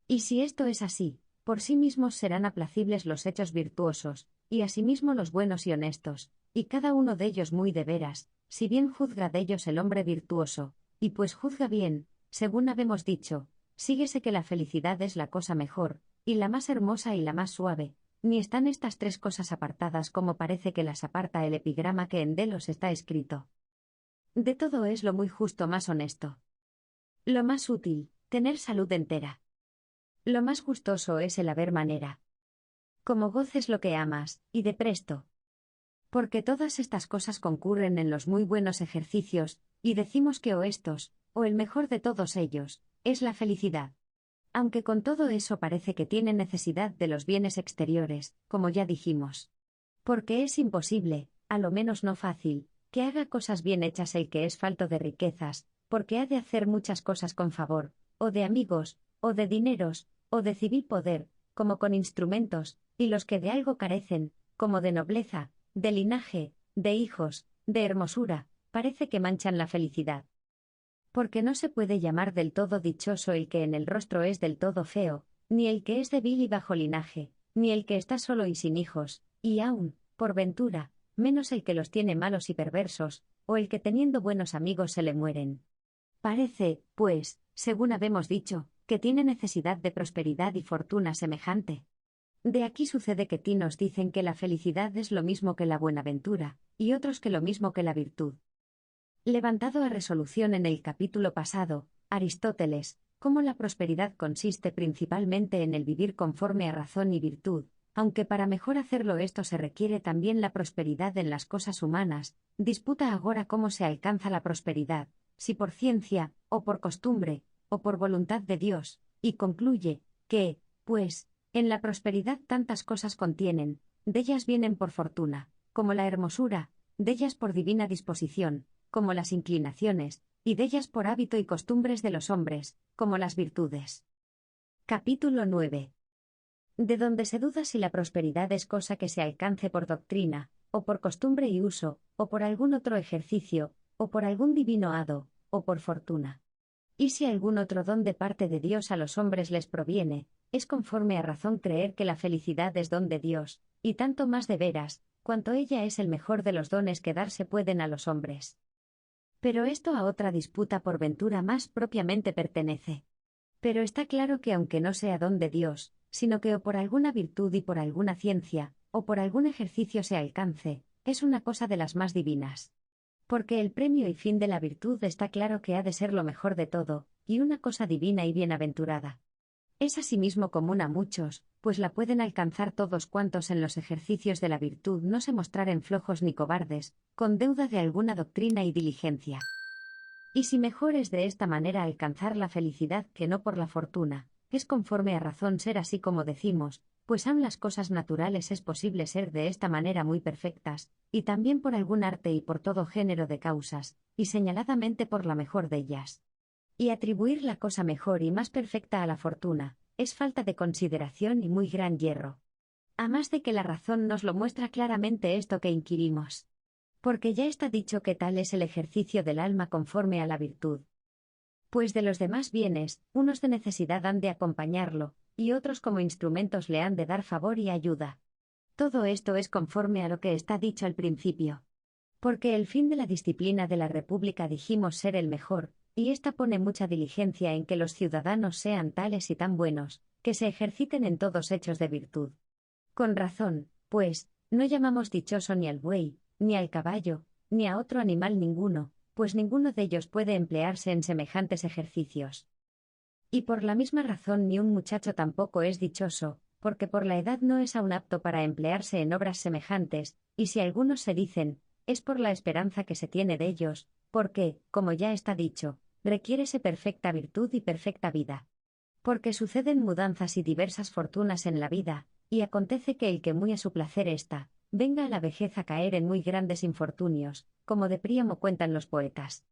Y si esto es así, por sí mismos serán aplacibles los hechos virtuosos, y asimismo los buenos y honestos, y cada uno de ellos muy de veras, si bien juzga de ellos el hombre virtuoso, y pues juzga bien, según habemos dicho, síguese que la felicidad es la cosa mejor, y la más hermosa y la más suave, ni están estas tres cosas apartadas como parece que las aparta el epigrama que en Delos está escrito. De todo es lo muy justo más honesto. Lo más útil, tener salud entera. Lo más gustoso es el haber manera. Como goces lo que amas, y de presto. Porque todas estas cosas concurren en los muy buenos ejercicios, y decimos que o estos, o el mejor de todos ellos, es la felicidad. Aunque con todo eso parece que tiene necesidad de los bienes exteriores, como ya dijimos. Porque es imposible, a lo menos no fácil, que haga cosas bien hechas el que es falto de riquezas, porque ha de hacer muchas cosas con favor, o de amigos, o de dineros, o de civil poder, como con instrumentos, y los que de algo carecen, como de nobleza, de linaje, de hijos, de hermosura, parece que manchan la felicidad. Porque no se puede llamar del todo dichoso el que en el rostro es del todo feo, ni el que es débil y bajo linaje, ni el que está solo y sin hijos, y aun, por ventura, menos el que los tiene malos y perversos, o el que teniendo buenos amigos se le mueren. Parece, pues, según habemos dicho, que tiene necesidad de prosperidad y fortuna semejante. De aquí sucede que tinos dicen que la felicidad es lo mismo que la buenaventura, y otros que lo mismo que la virtud. Levantado a resolución en el capítulo pasado, Aristóteles, cómo la prosperidad consiste principalmente en el vivir conforme a razón y virtud, aunque para mejor hacerlo esto se requiere también la prosperidad en las cosas humanas, disputa agora cómo se alcanza la prosperidad, si por ciencia, o por costumbre, o por voluntad de Dios, y concluye, que, pues, en la prosperidad tantas cosas contienen, dellas vienen por fortuna, como la hermosura, dellas por divina disposición, como las inclinaciones, y dellas por hábito y costumbres de los hombres, como las virtudes. Capítulo 9. De donde se duda si la prosperidad es cosa que se alcance por doctrina, o por costumbre y uso, o por algún otro ejercicio, o por algún divino hado, o por fortuna. Y si algún otro don de parte de Dios a los hombres les proviene, es conforme a razón creer que la felicidad es don de Dios, y tanto más de veras, cuanto ella es el mejor de los dones que darse pueden a los hombres. Pero esto a otra disputa por ventura más propiamente pertenece. Pero está claro que aunque no sea don de Dios, sino que o por alguna virtud y por alguna ciencia, o por algún ejercicio se alcance, es una cosa de las más divinas. Porque el premio y fin de la virtud está claro que ha de ser lo mejor de todo, y una cosa divina y bienaventurada. Es asimismo común a muchos, pues la pueden alcanzar todos cuantos en los ejercicios de la virtud no se mostraren flojos ni cobardes, con deuda de alguna doctrina y diligencia. Y si mejor es de esta manera alcanzar la felicidad que no por la fortuna, es conforme a razón ser así como decimos, pues aun las cosas naturales es posible ser de esta manera muy perfectas, y también por algún arte y por todo género de causas, y señaladamente por la mejor de ellas. Y atribuir la cosa mejor y más perfecta a la fortuna, es falta de consideración y muy gran yerro. A más de que la razón nos lo muestra claramente esto que inquirimos. Porque ya está dicho que tal es el ejercicio del alma conforme a la virtud. Pues de los demás bienes, unos de necesidad han de acompañarlo, y otros como instrumentos le han de dar favor y ayuda. Todo esto es conforme a lo que está dicho al principio. Porque el fin de la disciplina de la República dijimos ser el mejor, y ésta pone mucha diligencia en que los ciudadanos sean tales y tan buenos, que se ejerciten en todos hechos de virtud. Con razón, pues, no llamamos dichoso ni al buey, ni al caballo, ni a otro animal ninguno, pues ninguno de ellos puede emplearse en semejantes ejercicios. Y por la misma razón ni un muchacho tampoco es dichoso, porque por la edad no es aún apto para emplearse en obras semejantes, y si algunos se dicen, es por la esperanza que se tiene de ellos, porque, como ya está dicho, requiérese perfecta virtud y perfecta vida. Porque suceden mudanzas y diversas fortunas en la vida, y acontece que el que muy a su placer está, venga a la vejez a caer en muy grandes infortunios, como de Príamo cuentan los poetas.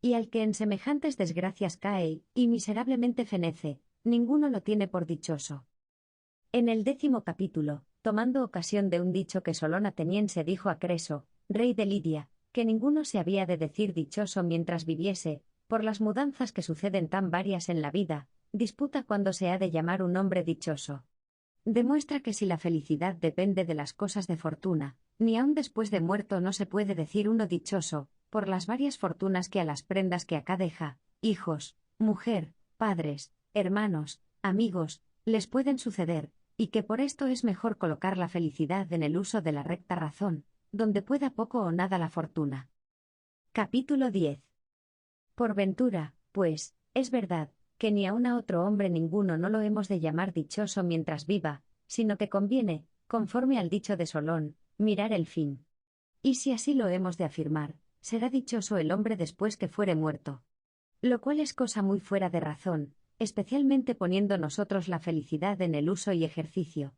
Y al que en semejantes desgracias cae, y miserablemente fenece, ninguno lo tiene por dichoso. En el 10º capítulo, tomando ocasión de un dicho que Solón ateniense dijo a Creso, rey de Lidia, que ninguno se había de decir dichoso mientras viviese, por las mudanzas que suceden tan varias en la vida, disputa cuándo se ha de llamar un hombre dichoso. Demuestra que si la felicidad depende de las cosas de fortuna, ni aun después de muerto no se puede decir uno dichoso, por las varias fortunas que a las prendas que acá deja, hijos, mujer, padres, hermanos, amigos, les pueden suceder, y que por esto es mejor colocar la felicidad en el uso de la recta razón, donde pueda poco o nada la fortuna. Capítulo 10. Por ventura, pues, es verdad, que ni aun a otro hombre ninguno no lo hemos de llamar dichoso mientras viva, sino que conviene, conforme al dicho de Solón, mirar el fin. Y si así lo hemos de afirmar, será dichoso el hombre después que fuere muerto. Lo cual es cosa muy fuera de razón, especialmente poniendo nosotros la felicidad en el uso y ejercicio.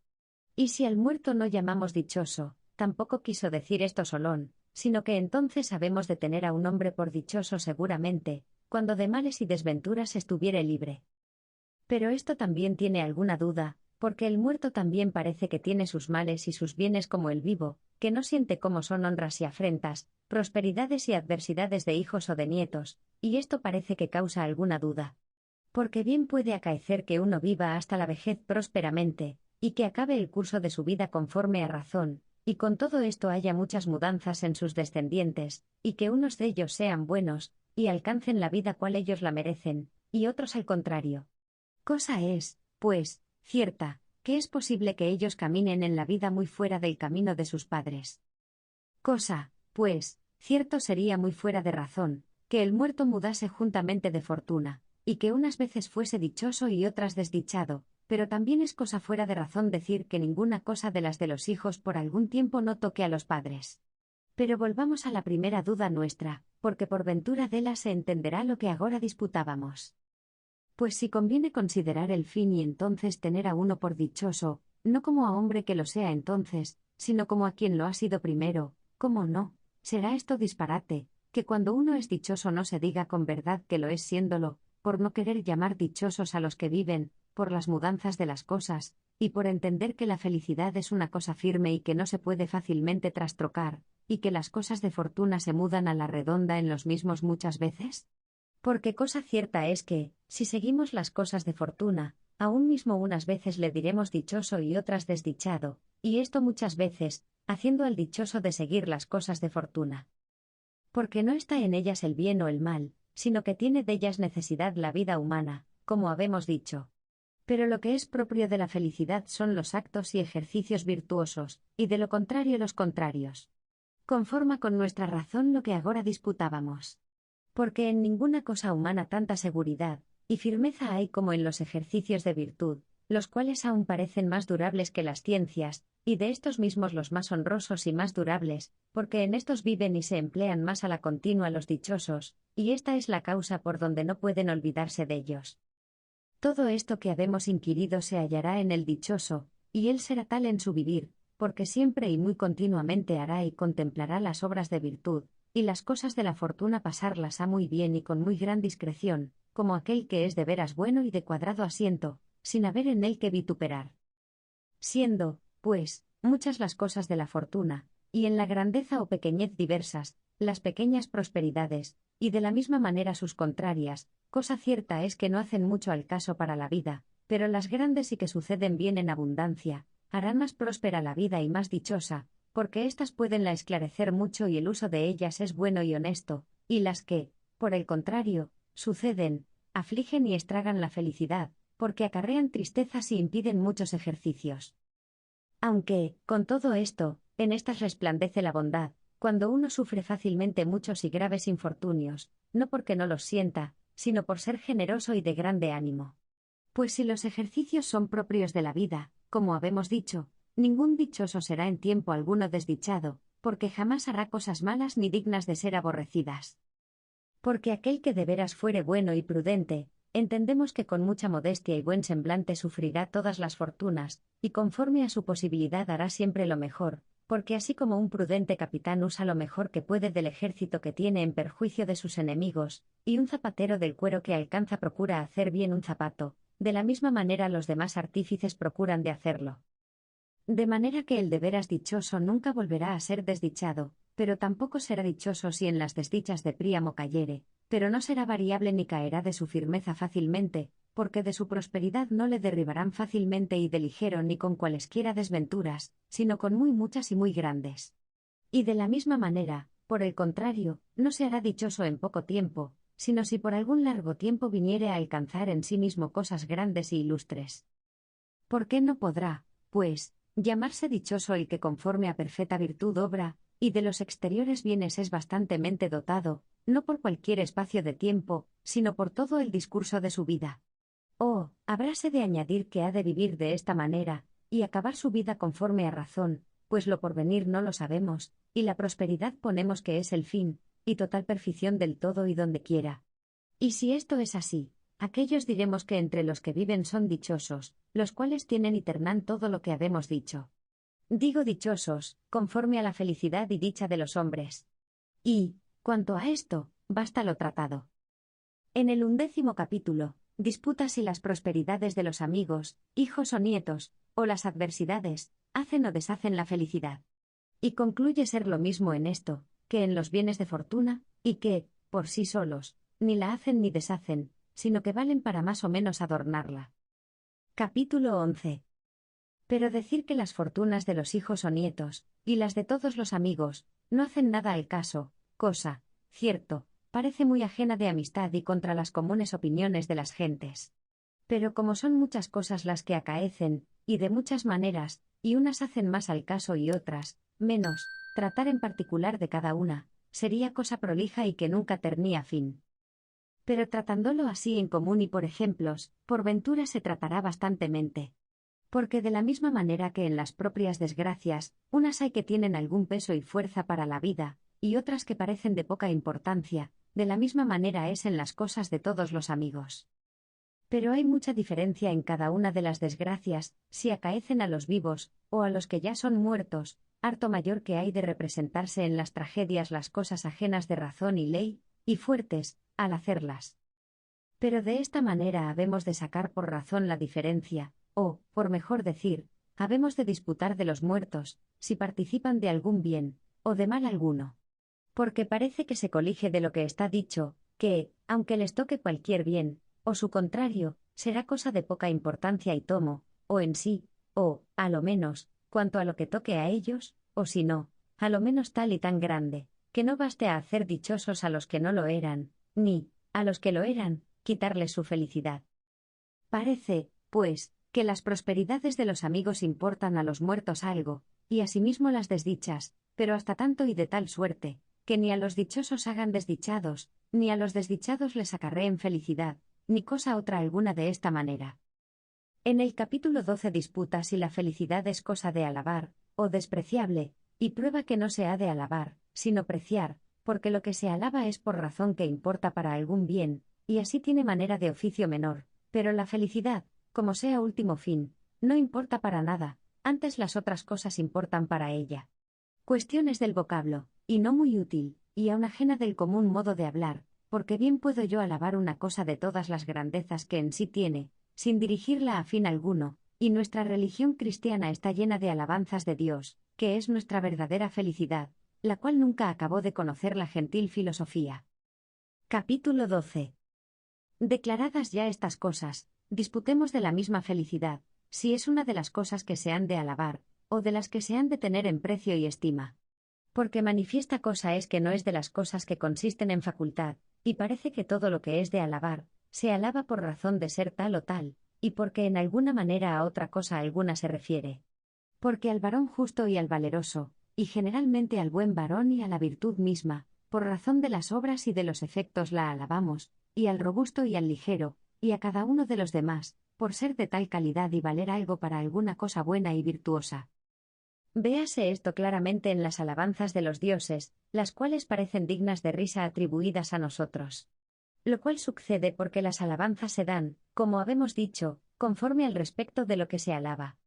Y si al muerto no llamamos dichoso, tampoco quiso decir esto Solón, sino que entonces habemos de tener a un hombre por dichoso seguramente, cuando de males y desventuras estuviere libre. Pero esto también tiene alguna duda, porque el muerto también parece que tiene sus males y sus bienes como el vivo, que no siente cómo son honras y afrentas, prosperidades y adversidades de hijos o de nietos, y esto parece que causa alguna duda. Porque bien puede acaecer que uno viva hasta la vejez prósperamente, y que acabe el curso de su vida conforme a razón, y con todo esto haya muchas mudanzas en sus descendientes, y que unos de ellos sean buenos, y alcancen la vida cual ellos la merecen, y otros al contrario. Cosa es, pues, cierta, que es posible que ellos caminen en la vida muy fuera del camino de sus padres. Cosa, pues, cierto sería muy fuera de razón, que el muerto mudase juntamente de fortuna, y que unas veces fuese dichoso y otras desdichado, pero también es cosa fuera de razón decir que ninguna cosa de las de los hijos por algún tiempo no toque a los padres. Pero volvamos a la primera duda nuestra, porque por ventura dela se entenderá lo que agora disputábamos. Pues si conviene considerar el fin y entonces tener a uno por dichoso, no como a hombre que lo sea entonces, sino como a quien lo ha sido primero, ¿cómo no? Será esto disparate, que cuando uno es dichoso no se diga con verdad que lo es siéndolo, por no querer llamar dichosos a los que viven, por las mudanzas de las cosas, y por entender que la felicidad es una cosa firme y que no se puede fácilmente trastrocar, y que las cosas de fortuna se mudan a la redonda en los mismos muchas veces. Porque cosa cierta es que, si seguimos las cosas de fortuna, aún mismo unas veces le diremos dichoso y otras desdichado, y esto muchas veces, haciendo al dichoso de seguir las cosas de fortuna. Porque no está en ellas el bien o el mal, sino que tiene de ellas necesidad la vida humana, como habemos dicho. Pero lo que es propio de la felicidad son los actos y ejercicios virtuosos, y de lo contrario los contrarios. Conforma con nuestra razón lo que agora disputábamos. Porque en ninguna cosa humana tanta seguridad y firmeza hay como en los ejercicios de virtud, los cuales aún parecen más durables que las ciencias, y de estos mismos los más honrosos y más durables, porque en estos viven y se emplean más a la continua los dichosos, y esta es la causa por donde no pueden olvidarse de ellos. Todo esto que habemos inquirido se hallará en el dichoso, y él será tal en su vivir, porque siempre y muy continuamente hará y contemplará las obras de virtud, y las cosas de la fortuna pasarlas ha muy bien y con muy gran discreción, como aquel que es de veras bueno y de cuadrado asiento, sin haber en él que vituperar. Siendo, pues, muchas las cosas de la fortuna, y en la grandeza o pequeñez diversas, las pequeñas prosperidades, y de la misma manera sus contrarias, cosa cierta es que no hacen mucho al caso para la vida, pero las grandes y que suceden bien en abundancia, harán más próspera la vida y más dichosa, porque éstas pueden la esclarecer mucho y el uso de ellas es bueno y honesto, y las que, por el contrario, suceden, afligen y estragan la felicidad, porque acarrean tristezas y impiden muchos ejercicios. Aunque, con todo esto, en estas resplandece la bondad, cuando uno sufre fácilmente muchos y graves infortunios, no porque no los sienta, sino por ser generoso y de grande ánimo. Pues si los ejercicios son propios de la vida, como habemos dicho, ningún dichoso será en tiempo alguno desdichado, porque jamás hará cosas malas ni dignas de ser aborrecidas. Porque aquel que de veras fuere bueno y prudente, entendemos que con mucha modestia y buen semblante sufrirá todas las fortunas, y conforme a su posibilidad hará siempre lo mejor, porque así como un prudente capitán usa lo mejor que puede del ejército que tiene en perjuicio de sus enemigos, y un zapatero del cuero que alcanza procura hacer bien un zapato, de la misma manera los demás artífices procuran de hacerlo. De manera que el de veras dichoso nunca volverá a ser desdichado, pero tampoco será dichoso si en las desdichas de Príamo cayere, pero no será variable ni caerá de su firmeza fácilmente, porque de su prosperidad no le derribarán fácilmente y de ligero ni con cualesquiera desventuras, sino con muy muchas y muy grandes. Y de la misma manera, por el contrario, no se hará dichoso en poco tiempo, sino si por algún largo tiempo viniere a alcanzar en sí mismo cosas grandes y ilustres. ¿Por qué no podrá, pues, llamarse dichoso el que conforme a perfecta virtud obra, y de los exteriores bienes es bastantemente dotado, no por cualquier espacio de tiempo, sino por todo el discurso de su vida? Oh, habráse de añadir que ha de vivir de esta manera, y acabar su vida conforme a razón, pues lo porvenir no lo sabemos, y la prosperidad ponemos que es el fin, y total perfección del todo y donde quiera. Y si esto es así, aquellos diremos que entre los que viven son dichosos, los cuales tienen y ternan todo lo que habemos dicho. Digo dichosos, conforme a la felicidad y dicha de los hombres. Y, cuanto a esto, basta lo tratado. En el 11º capítulo, disputa si las prosperidades de los amigos, hijos o nietos, o las adversidades, hacen o deshacen la felicidad. Y concluye ser lo mismo en esto, que en los bienes de fortuna, y que, por sí solos, ni la hacen ni deshacen, sino que valen para más o menos adornarla. Capítulo 11. Pero decir que las fortunas de los hijos o nietos, y las de todos los amigos, no hacen nada al caso, cosa, cierto, parece muy ajena de amistad y contra las comunes opiniones de las gentes. Pero como son muchas cosas las que acaecen, y de muchas maneras, y unas hacen más al caso y otras, menos, tratar en particular de cada una, sería cosa prolija y que nunca ternía fin. Pero tratándolo así en común y por ejemplos, por ventura se tratará bastantemente. Porque de la misma manera que en las propias desgracias, unas hay que tienen algún peso y fuerza para la vida, y otras que parecen de poca importancia, de la misma manera es en las cosas de todos los amigos. Pero hay mucha diferencia en cada una de las desgracias, si acaecen a los vivos, o a los que ya son muertos, harto mayor que hay de representarse en las tragedias las cosas ajenas de razón y ley, y fuertes, al hacerlas. Pero de esta manera habemos de sacar por razón la diferencia, o, por mejor decir, habemos de disputar de los muertos, si participan de algún bien, o de mal alguno. Porque parece que se colige de lo que está dicho, que, aunque les toque cualquier bien, o su contrario, será cosa de poca importancia y tomo, o en sí, o, a lo menos, cuanto a lo que toque a ellos, o si no, a lo menos tal y tan grande, que no baste a hacer dichosos a los que no lo eran, ni, a los que lo eran, quitarles su felicidad. Parece, pues, que las prosperidades de los amigos importan a los muertos algo, y asimismo las desdichas, pero hasta tanto y de tal suerte, que ni a los dichosos hagan desdichados, ni a los desdichados les acarreen felicidad, ni cosa otra alguna de esta manera. En el capítulo 12 disputa si la felicidad es cosa de alabar, o despreciable, y prueba que no se ha de alabar, sino preciar, porque lo que se alaba es por razón que importa para algún bien, y así tiene manera de oficio menor, pero la felicidad, como sea último fin, no importa para nada, antes las otras cosas importan para ella. Cuestiones del vocablo, y no muy útil, y aun ajena del común modo de hablar, porque bien puedo yo alabar una cosa de todas las grandezas que en sí tiene, sin dirigirla a fin alguno, y nuestra religión cristiana está llena de alabanzas de Dios, que es nuestra verdadera felicidad, la cual nunca acabó de conocer la gentil filosofía. Capítulo 12. Declaradas ya estas cosas, disputemos de la misma felicidad, si es una de las cosas que se han de alabar, o de las que se han de tener en precio y estima. Porque manifiesta cosa es que no es de las cosas que consisten en facultad, y parece que todo lo que es de alabar, se alaba por razón de ser tal o tal, y porque en alguna manera a otra cosa alguna se refiere. Porque al varón justo y al valeroso, y generalmente al buen varón y a la virtud misma, por razón de las obras y de los efectos la alabamos, y al robusto y al ligero, y a cada uno de los demás, por ser de tal calidad y valer algo para alguna cosa buena y virtuosa. Véase esto claramente en las alabanzas de los dioses, las cuales parecen dignas de risa atribuidas a nosotros. Lo cual sucede porque las alabanzas se dan, como habemos dicho, conforme al respecto de lo que se alaba.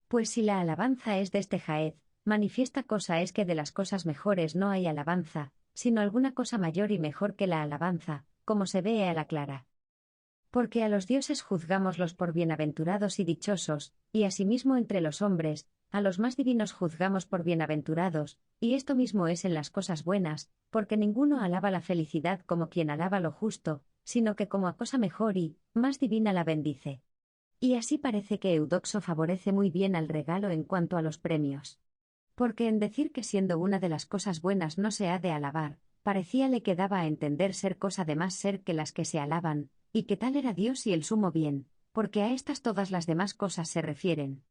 Pues si la alabanza es de este jaez, manifiesta cosa es que de las cosas mejores no hay alabanza, sino alguna cosa mayor y mejor que la alabanza, como se ve a la clara. Porque a los dioses juzgámoslos por bienaventurados y dichosos, y asimismo entre los hombres, a los más divinos juzgamos por bienaventurados, y esto mismo es en las cosas buenas, porque ninguno alaba la felicidad como quien alaba lo justo, sino que como a cosa mejor y más divina la bendice. Y así parece que Eudoxo favorece muy bien al regalo en cuanto a los premios. Porque en decir que siendo una de las cosas buenas no se ha de alabar, parecíale que daba a entender ser cosa de más ser que las que se alaban, y que tal era Dios y el sumo bien, porque a estas todas las demás cosas se refieren.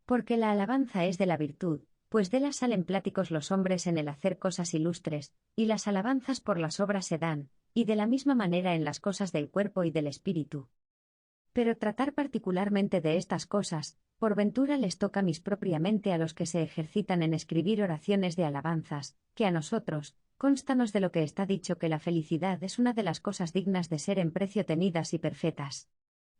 Porque la alabanza es de la virtud, pues de las salen pláticos los hombres en el hacer cosas ilustres, y las alabanzas por las obras se dan, y de la misma manera en las cosas del cuerpo y del espíritu. Pero tratar particularmente de estas cosas, por ventura les toca mis propiamente a los que se ejercitan en escribir oraciones de alabanzas, que a nosotros, cónstanos de lo que está dicho que la felicidad es una de las cosas dignas de ser en precio tenidas y perfetas.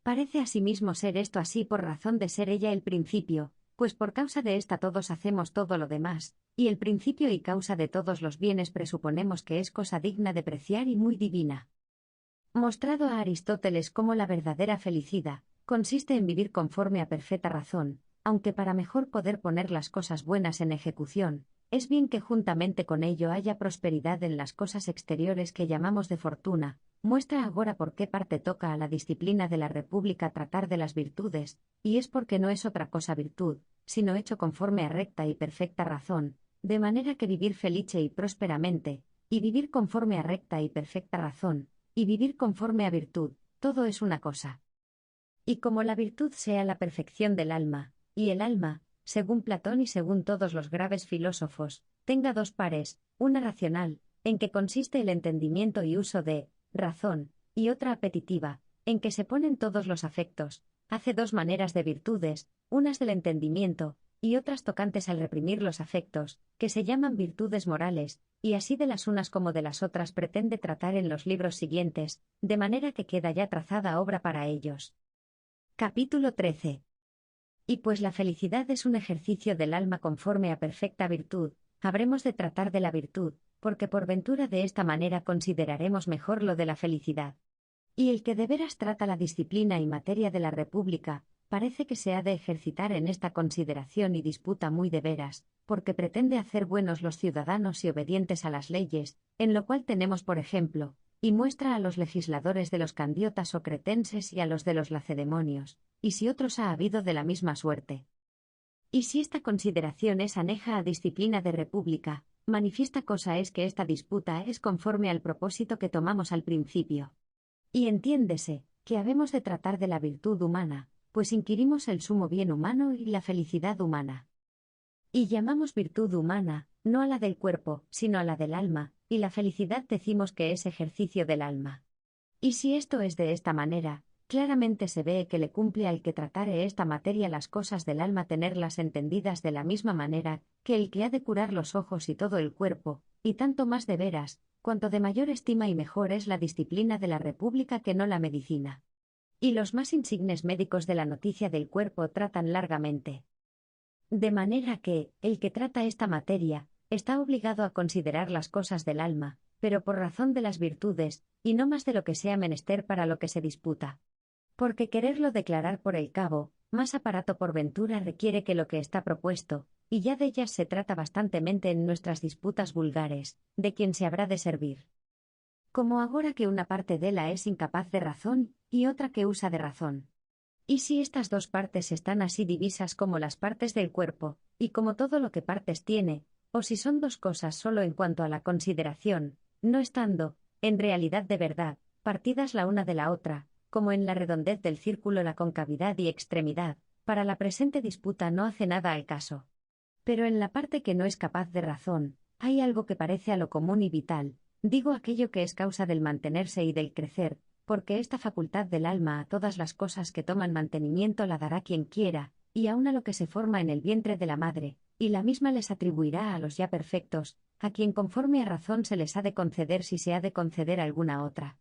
Parece asimismo ser esto así por razón de ser ella el principio, pues por causa de esta todos hacemos todo lo demás, y el principio y causa de todos los bienes presuponemos que es cosa digna de preciar y muy divina. Mostrado a Aristóteles cómo la verdadera felicidad consiste en vivir conforme a perfecta razón, aunque para mejor poder poner las cosas buenas en ejecución, es bien que juntamente con ello haya prosperidad en las cosas exteriores que llamamos de fortuna. Muestra agora por qué parte toca a la disciplina de la República tratar de las virtudes, y es porque no es otra cosa virtud, sino hecho conforme a recta y perfecta razón, de manera que vivir felice y prósperamente, y vivir conforme a recta y perfecta razón, y vivir conforme a virtud, todo es una cosa. Y como la virtud sea la perfección del alma, y el alma, según Platón y según todos los graves filósofos, tenga dos pares, una racional, en que consiste el entendimiento y uso de razón, y otra apetitiva, en que se ponen todos los afectos, hace dos maneras de virtudes, unas del entendimiento, y otras tocantes al reprimir los afectos, que se llaman virtudes morales, y así de las unas como de las otras pretende tratar en los libros siguientes, de manera que queda ya trazada obra para ellos. Capítulo 13. Y pues la felicidad es un ejercicio del alma conforme a perfecta virtud, habremos de tratar de la virtud, porque por ventura de esta manera consideraremos mejor lo de la felicidad. Y el que de veras trata la disciplina y materia de la República, parece que se ha de ejercitar en esta consideración y disputa muy de veras, porque pretende hacer buenos los ciudadanos y obedientes a las leyes, en lo cual tenemos por ejemplo, y muestra a los legisladores de los candiotas o cretenses y a los de los lacedemonios, y si otros ha habido de la misma suerte. Y si esta consideración es aneja a disciplina de república, manifiesta cosa es que esta disputa es conforme al propósito que tomamos al principio. Y entiéndese, que habemos de tratar de la virtud humana, pues inquirimos el sumo bien humano y la felicidad humana. Y llamamos virtud humana, no a la del cuerpo, sino a la del alma, y la felicidad decimos que es ejercicio del alma. Y si esto es de esta manera, claramente se ve que le cumple al que tratare esta materia las cosas del alma tenerlas entendidas de la misma manera, que el que ha de curar los ojos y todo el cuerpo, y tanto más de veras, cuanto de mayor estima y mejor es la disciplina de la República que no la medicina. Y los más insignes médicos de la noticia del cuerpo tratan largamente. De manera que, el que trata esta materia, está obligado a considerar las cosas del alma, pero por razón de las virtudes, y no más de lo que sea menester para lo que se disputa. Porque quererlo declarar por el cabo, más aparato por ventura requiere que lo que está propuesto, y ya de ellas se trata bastantemente en nuestras disputas vulgares, de quien se habrá de servir. Como agora que una parte de la es incapaz de razón, y otra que usa de razón. Y si estas dos partes están así divisas como las partes del cuerpo, y como todo lo que partes tiene, o si son dos cosas solo en cuanto a la consideración, no estando, en realidad de verdad, partidas la una de la otra, como en la redondez del círculo la concavidad y extremidad, para la presente disputa no hace nada al caso. Pero en la parte que no es capaz de razón, hay algo que parece a lo común y vital, digo aquello que es causa del mantenerse y del crecer, porque esta facultad del alma a todas las cosas que toman mantenimiento la dará quien quiera, y aun a lo que se forma en el vientre de la madre, y la misma les atribuirá a los ya perfectos, a quien conforme a razón se les ha de conceder si se ha de conceder alguna otra.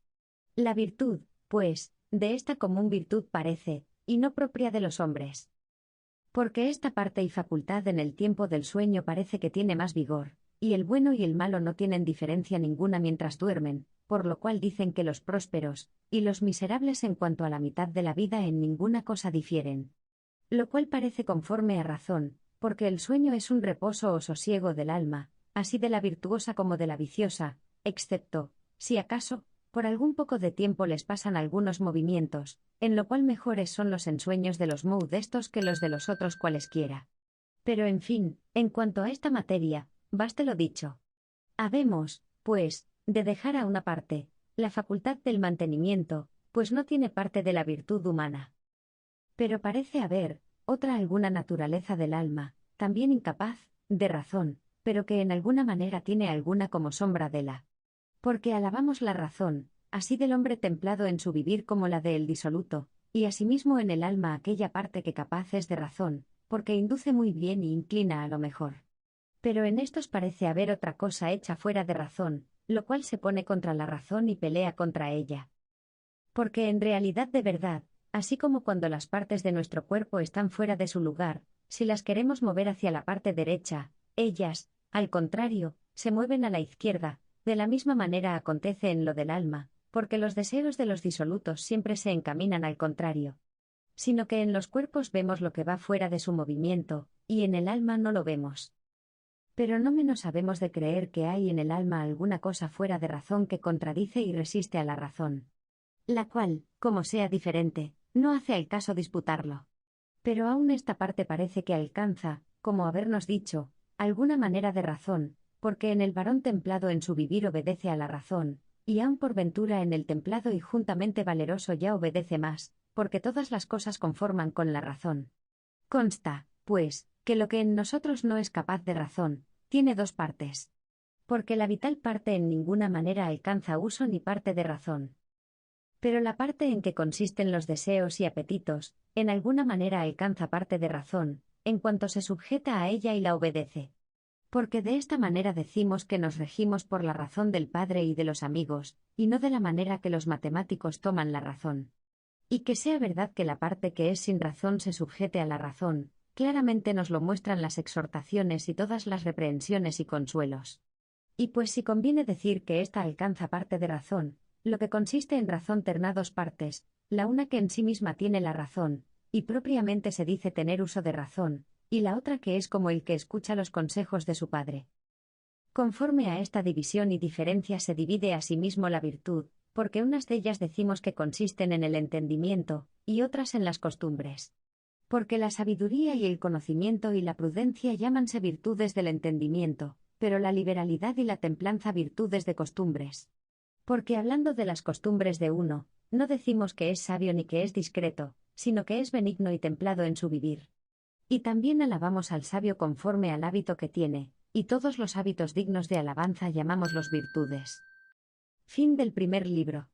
La virtud, pues, de esta común virtud parece, y no propia de los hombres. Porque esta parte y facultad en el tiempo del sueño parece que tiene más vigor, y el bueno y el malo no tienen diferencia ninguna mientras duermen, por lo cual dicen que los prósperos, y los miserables en cuanto a la mitad de la vida en ninguna cosa difieren. Lo cual parece conforme a razón, porque el sueño es un reposo o sosiego del alma, así de la virtuosa como de la viciosa, excepto, si acaso, por algún poco de tiempo les pasan algunos movimientos, en lo cual mejores son los ensueños de los modestos que los de los otros cualesquiera. Pero en fin, en cuanto a esta materia, baste lo dicho. Habemos, pues, de dejar a una parte, la facultad del mantenimiento, pues no tiene parte de la virtud humana. Pero parece haber, otra alguna naturaleza del alma, también incapaz, de razón, pero que en alguna manera tiene alguna como sombra de la. Porque alabamos la razón, así del hombre templado en su vivir como la del disoluto, y asimismo en el alma aquella parte que capaz es de razón, porque induce muy bien y inclina a lo mejor. Pero en estos parece haber otra cosa hecha fuera de razón, lo cual se pone contra la razón y pelea contra ella. Porque en realidad de verdad, así como cuando las partes de nuestro cuerpo están fuera de su lugar, si las queremos mover hacia la parte derecha, ellas, al contrario, se mueven a la izquierda, de la misma manera acontece en lo del alma, porque los deseos de los disolutos siempre se encaminan al contrario. Sino que en los cuerpos vemos lo que va fuera de su movimiento, y en el alma no lo vemos. Pero no menos habemos de creer que hay en el alma alguna cosa fuera de razón que contradice y resiste a la razón. La cual, como sea diferente, no hace al caso disputarlo. Pero aún esta parte parece que alcanza, como habernos dicho, alguna manera de razón, porque en el varón templado en su vivir obedece a la razón, y aun por ventura en el templado y juntamente valeroso ya obedece más, porque todas las cosas conforman con la razón. Consta, pues, que lo que en nosotros no es capaz de razón, tiene dos partes. Porque la vital parte en ninguna manera alcanza uso ni parte de razón. Pero la parte en que consisten los deseos y apetitos, en alguna manera alcanza parte de razón, en cuanto se sujeta a ella y la obedece. Porque de esta manera decimos que nos regimos por la razón del padre y de los amigos, y no de la manera que los matemáticos toman la razón. Y que sea verdad que la parte que es sin razón se sujete a la razón, claramente nos lo muestran las exhortaciones y todas las reprehensiones y consuelos. Y pues si conviene decir que ésta alcanza parte de razón, lo que consiste en razón terna dos partes, la una que en sí misma tiene la razón, y propiamente se dice tener uso de razón, y la otra que es como el que escucha los consejos de su padre. Conforme a esta división y diferencia se divide asimismo la virtud, porque unas de ellas decimos que consisten en el entendimiento, y otras en las costumbres. Porque la sabiduría y el conocimiento y la prudencia llámanse virtudes del entendimiento, pero la liberalidad y la templanza virtudes de costumbres. Porque hablando de las costumbres de uno, no decimos que es sabio ni que es discreto, sino que es benigno y templado en su vivir. Y también alabamos al sabio conforme al hábito que tiene, y todos los hábitos dignos de alabanza llamamos los virtudes. Fin del primer libro.